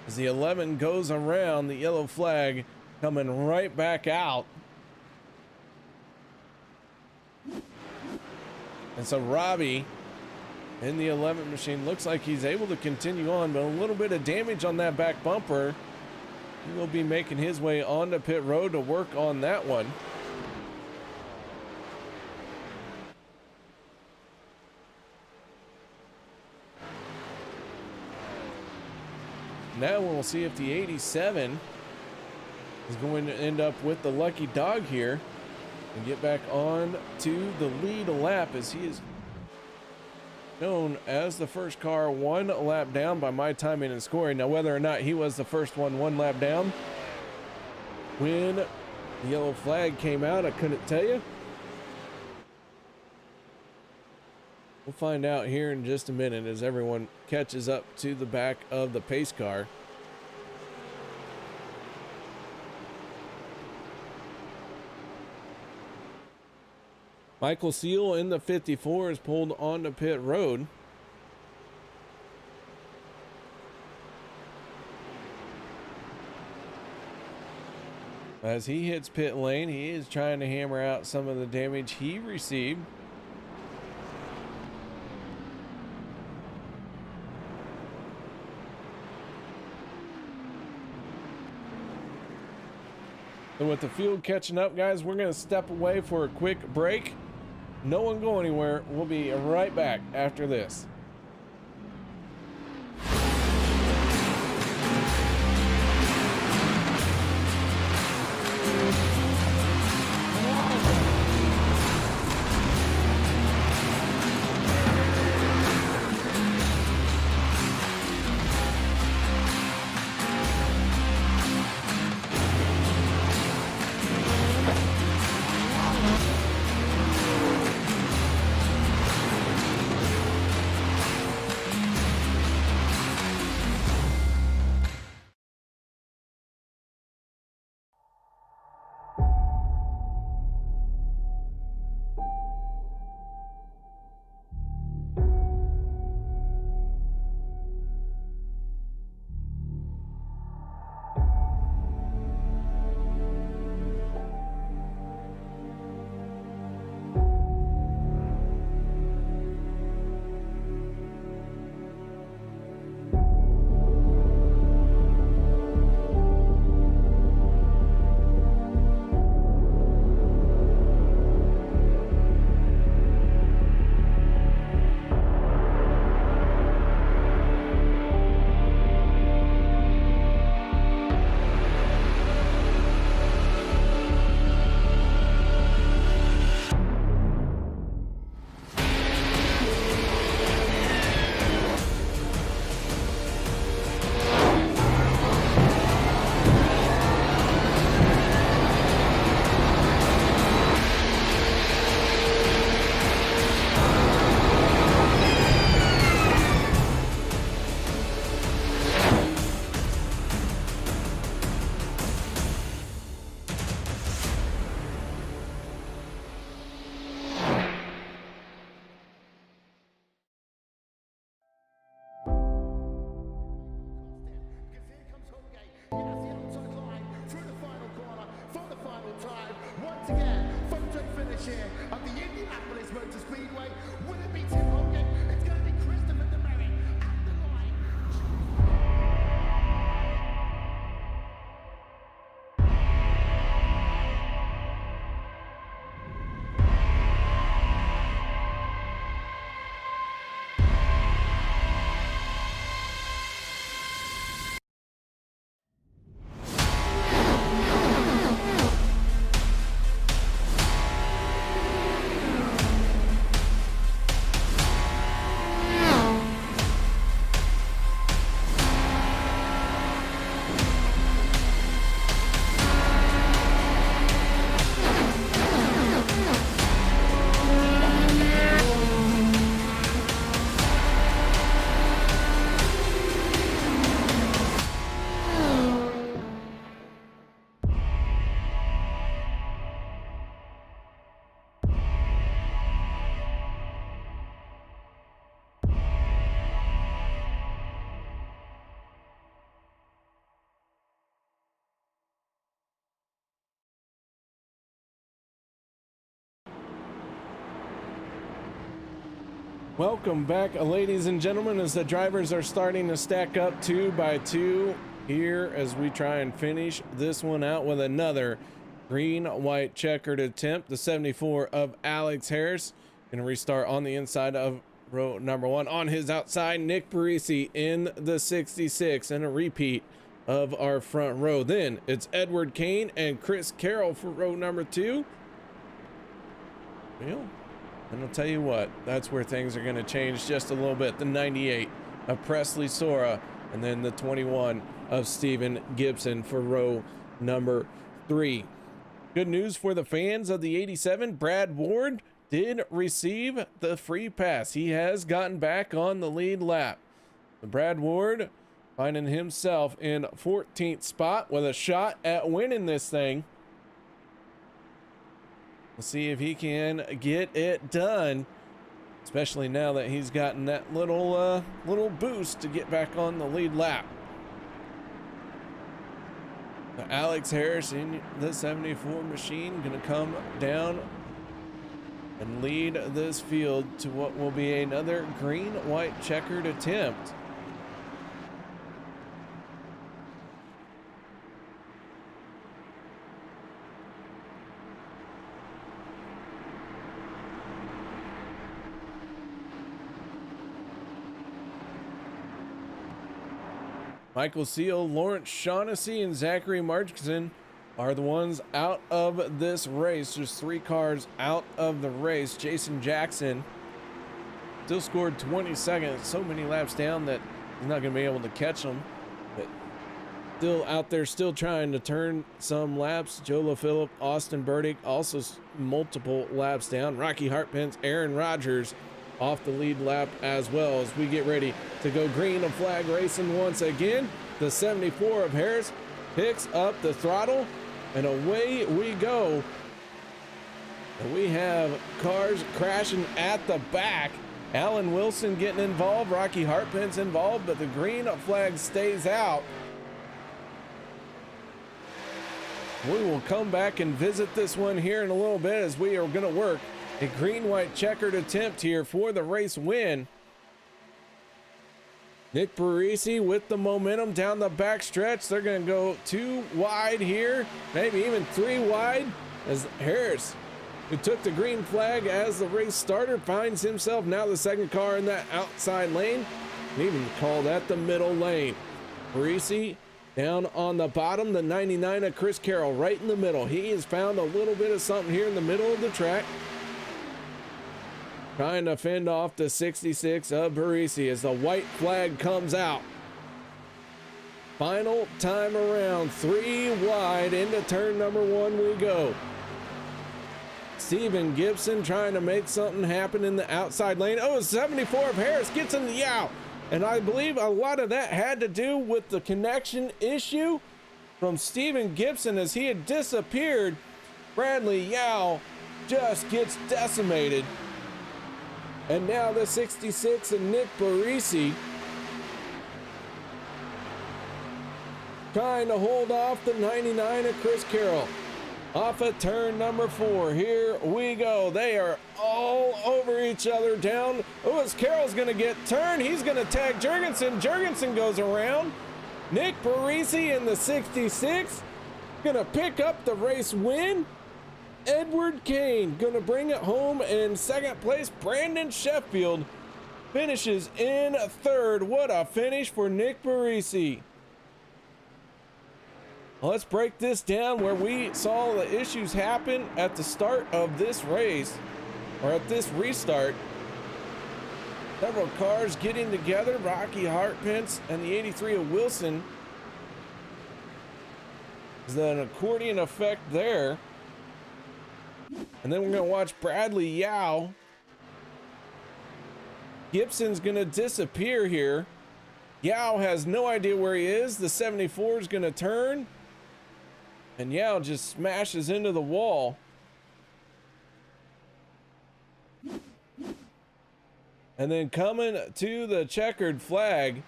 As the 11 goes around, the yellow flag coming right back out. And so Robbie in the 11 machine looks like he's able to continue on, but a little bit of damage on that back bumper. He will be making his way onto pit road to work on that one. Now we'll see if the 87 is going to end up with the lucky dog here and get back on to the lead lap, as he is known as the first car 1 lap down by my timing and scoring. Now, whether or not he was the first one lap down when the yellow flag came out, I couldn't tell you. We'll find out here in just a minute as everyone catches up to the back of the pace car. Michael Seal in the 54 is pulled onto pit road. As he hits pit lane, he is trying to hammer out some of the damage he received. And with the field catching up, guys, we're going to step away for a quick break. No one go anywhere. We'll be right back after this. again, photo finish here at the Indianapolis Motor Speedway. Will it be Tim Hogan? It's going to be Christopher DeMeritt at the line. Welcome back, ladies and gentlemen, as the drivers are starting to stack up 2 by 2 here as we try and finish this one out with another green white checkered attempt. The 74 of Alex Harris gonna restart on the inside of row number 1. On his outside, Nick Parisi in the 66, and a repeat of our front row. Then it's Edward Kane and Chris Carroll for row number 2. Well, and I'll tell you what, that's where things are going to change just a little bit. The 98 of Presley Sora, and then the 21 of Steven Gibson for row number 3. Good news for the fans of the 87. Brad Ward did receive the free pass. He has gotten back on the lead lap. The Brad Ward finding himself in 14th spot with a shot at winning this thing. We'll see if he can get it done, especially now that he's gotten that little boost to get back on the lead lap. So Alex Harris in the 74 machine gonna come down and lead this field to what will be another green-white checkered attempt. Michael Seal, Lawrence Shaughnessy, and Zachary Markson are the ones out of this race. There's 3 cars out of the race. Jason Jackson still scored 22nd. So many laps down that he's not going to be able to catch them. But still out there, still trying to turn some laps. Joe LaPhilip, Austin Burdick, also multiple laps down. Rocky Hartpence, Aaron Rodgers off the lead lap as well as we get ready to go green of flag racing once again. The 74 of Harris picks up the throttle and away we go. And we have cars crashing at the back. Alan Wilson getting involved, Rocky Hartpence involved, but the green flag stays out. We will come back and visit this one here in a little bit as we are going to work a green-white checkered attempt here for the race win. Nick Parisi with the momentum down the back stretch. They're going to go 2 wide here, maybe even 3 wide, as Harris, who took the green flag as the race starter, finds himself now the 2nd car in that outside lane, and even call that the middle lane. Parisi down on the bottom, the 99 of Chris Carroll right in the middle. He has found a little bit of something here in the middle of the track, trying to fend off the 66 of Parisi as the white flag comes out. Final time around, 3 wide into turn number 1 we go. Steven Gibson trying to make something happen in the outside lane. Oh, 74 of Harris gets in the yow. And I believe a lot of that had to do with the connection issue from Steven Gibson as he had disappeared. Bradley Yao just gets decimated. And now the 66 of Nick Parisi trying to hold off the 99 of Chris Carroll. Off at turn number 4. Here we go. They are all over each other down. Oh, as Carroll's going to get turned. He's going to tag Jurgensen. Jurgensen goes around. Nick Parisi in the 66. Going to pick up the race win. Edward Kane going to bring it home in second place. Brandon Sheffield finishes in third. What a finish for Nick Parisi. Let's break this down where we saw the issues happen at the start of this race, or at this restart. Several cars getting together, Rocky Hartpence and the 83 of Wilson. There's an accordion effect there. And then we're going to watch Bradley Yao. Gibson's going to disappear here. Yao has no idea where he is. The 74 is going to turn. And Yao just smashes into the wall. And then coming to the checkered flag,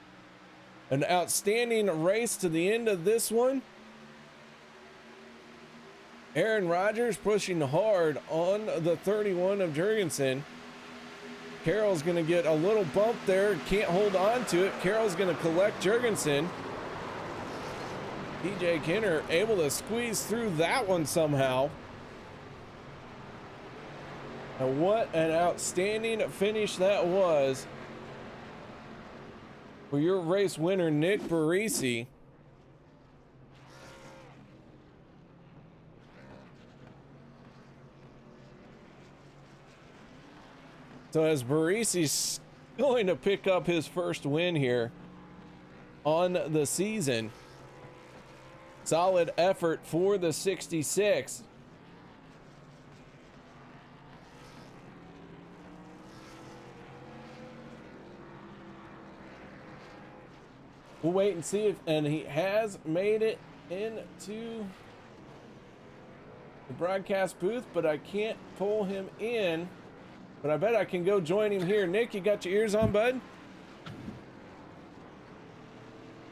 an outstanding race to the end of this one. Aaron Rodgers pushing hard on the 31 of Jurgensen. Carroll's going to get a little bump there, can't hold on to it. Carroll's going to collect Jurgensen. DJ Kenner able to squeeze through that one somehow. And what an outstanding finish that was for your race winner, Nick Parisi. So as Parisi's going to pick up his first win here on the season. Solid effort for the 66. We'll wait and see if, and he has made it into the broadcast booth, but I can't pull him in. But I bet I can go join him here. Nick, you got your ears on, bud?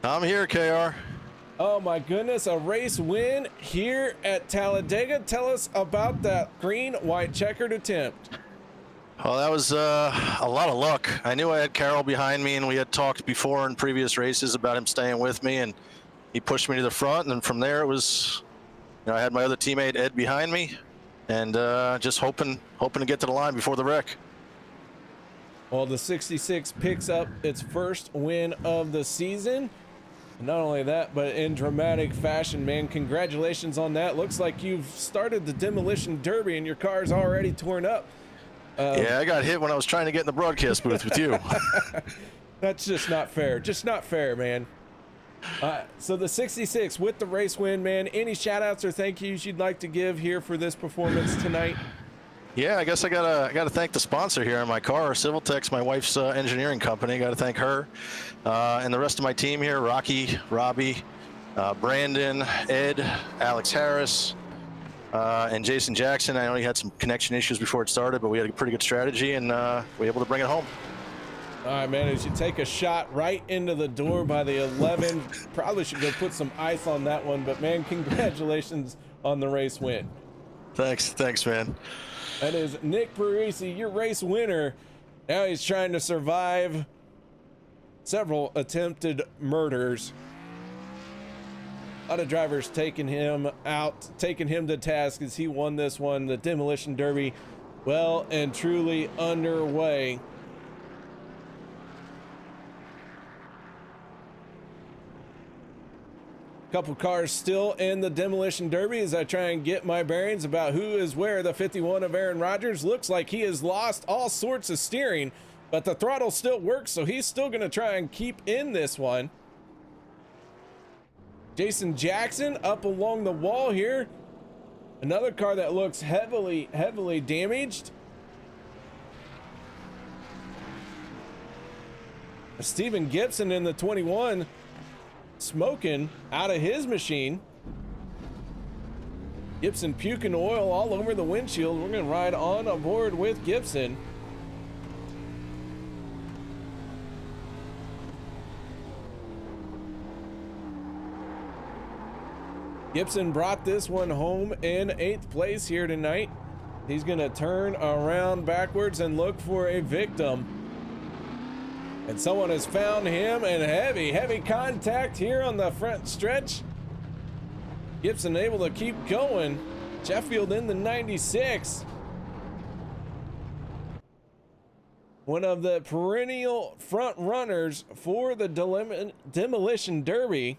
I'm here, KR. Oh my goodness, a race win here at Talladega. Tell us about that green, white checkered attempt. Well, that was a lot of luck. I knew I had Carroll behind me, and we had talked before in previous races about him staying with me, and he pushed me to the front, and then from there it was, you know, I had my other teammate Ed behind me, and just hoping to get to the line before the wreck. Well, the 66 picks up its first win of the season. And not only that, but in dramatic fashion, man. Congratulations on that. Looks like you've started the demolition derby and your car's already torn up. Yeah, I got hit when I was trying to get in the broadcast booth with you. That's just not fair. Just not fair, man. So the 66 with the race win, man. Any shout outs or thank yous you'd like to give here for this performance tonight? Yeah, I guess I gotta thank the sponsor here on my car, Civil Tech's, my wife's engineering company. Got to thank her and the rest of my team here: Rocky, Robbie, Brandon, Ed, Alex Harris, and Jason Jackson. I know he had some connection issues before it started, but we had a pretty good strategy, and we were able to bring it home. All right, man. As you take a shot right into the door by the 11, probably should go put some ice on that one. But man, congratulations on the race win. Thanks, man. That is Nick Parisi, your race winner. Now he's trying to survive several attempted murders. A lot of drivers taking him out, taking him to task as he won this one. The demolition derby well and truly underway. Couple cars still in the demolition derby as I try and get my bearings about who is where. The 51 of Aaron Rodgers looks like he has lost all sorts of steering, but the throttle still works, so he's still going to try and keep in this one. Jason Jackson up along the wall here. Another car that looks heavily damaged. Steven Gibson in the 21. Smoking out of his machine. Gibson puking oil all over the windshield. We're going to ride on aboard with Gibson. Gibson brought this one home in 8th place here tonight. He's gonna turn around backwards and look for a victim. And someone has found him, and heavy contact here on the front stretch. Gibson able to keep going. Sheffield in the 96. One of the perennial front runners for the Demolition Derby.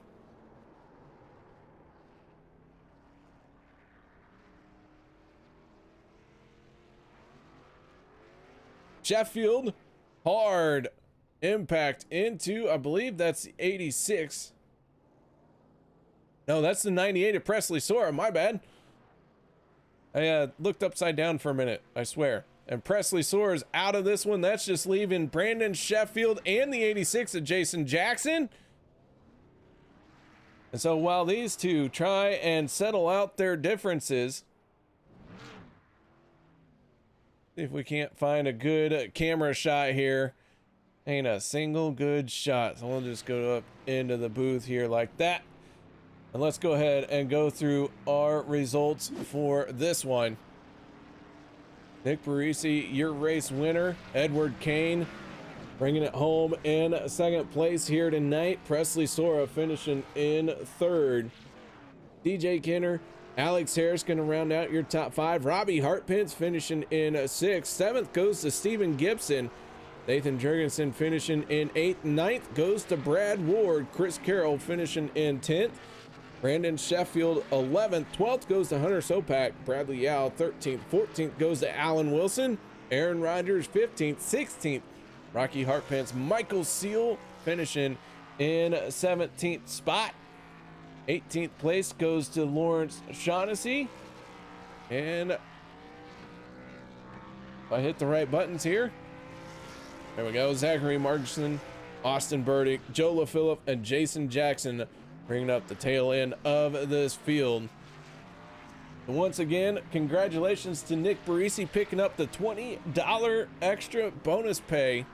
Sheffield, hard impact into, I believe that's the 86. No, that's the 98 of Presley Sora, my bad. I looked upside down for a minute, I swear. And Presley Sora's out of this one. That's just leaving Brandon Sheffield and the 86 of Jason Jackson. And so while these two try and settle out their differences, see if we can't find a good camera shot here. Ain't a single good shot. So we'll just go up into the booth here like that. And let's go ahead and go through our results for this one. Nick Parisi, your race winner. Edward Kane bringing it home in 2nd place here tonight. Presley Sora finishing in 3rd. DJ Kenner, Alex Harris going to round out your top 5. Robbie Hartpence finishing in 6th. 7th goes to Stephen Gibson. Nathan Jurgensen finishing in 8th. 9th goes to Brad Ward. Chris Carroll finishing in 10th. Brandon Sheffield 11th. 12th goes to Hunter Sopak. Bradley Yao 13th. 14th goes to Alan Wilson. Aaron Rodgers 15th. 16th Rocky Hartpence. Michael Seal finishing in 17th spot. 18th place goes to Lawrence Shaughnessy. And if I hit the right buttons here, there we go. Zachary Markson, Austin Burdick, Joe LaPhillip, and Jason Jackson bringing up the tail end of this field. And once again, congratulations to Nick Barisi picking up the $20 extra bonus pay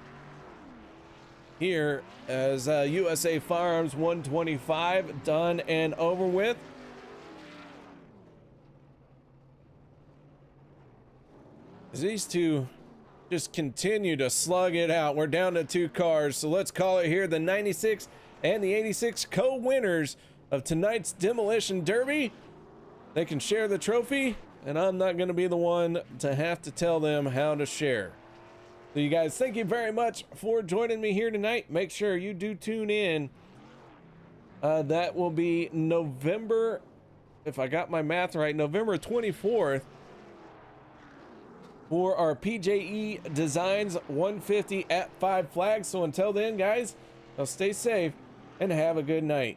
here as USA Firearms 125 done and over with. As these two just continue to slug it out. We're down to 2 cars, so let's call it here the 96 and the 86 co-winners of tonight's Demolition Derby. They can share the trophy, and I'm not going to be the one to have to tell them how to share. So you guys, thank you very much for joining me here tonight. Make sure you do tune in. That will be November, if I got my math right, November 24th for our PJE Designs 150 at 5 Flags. So until then, guys, stay safe and have a good night.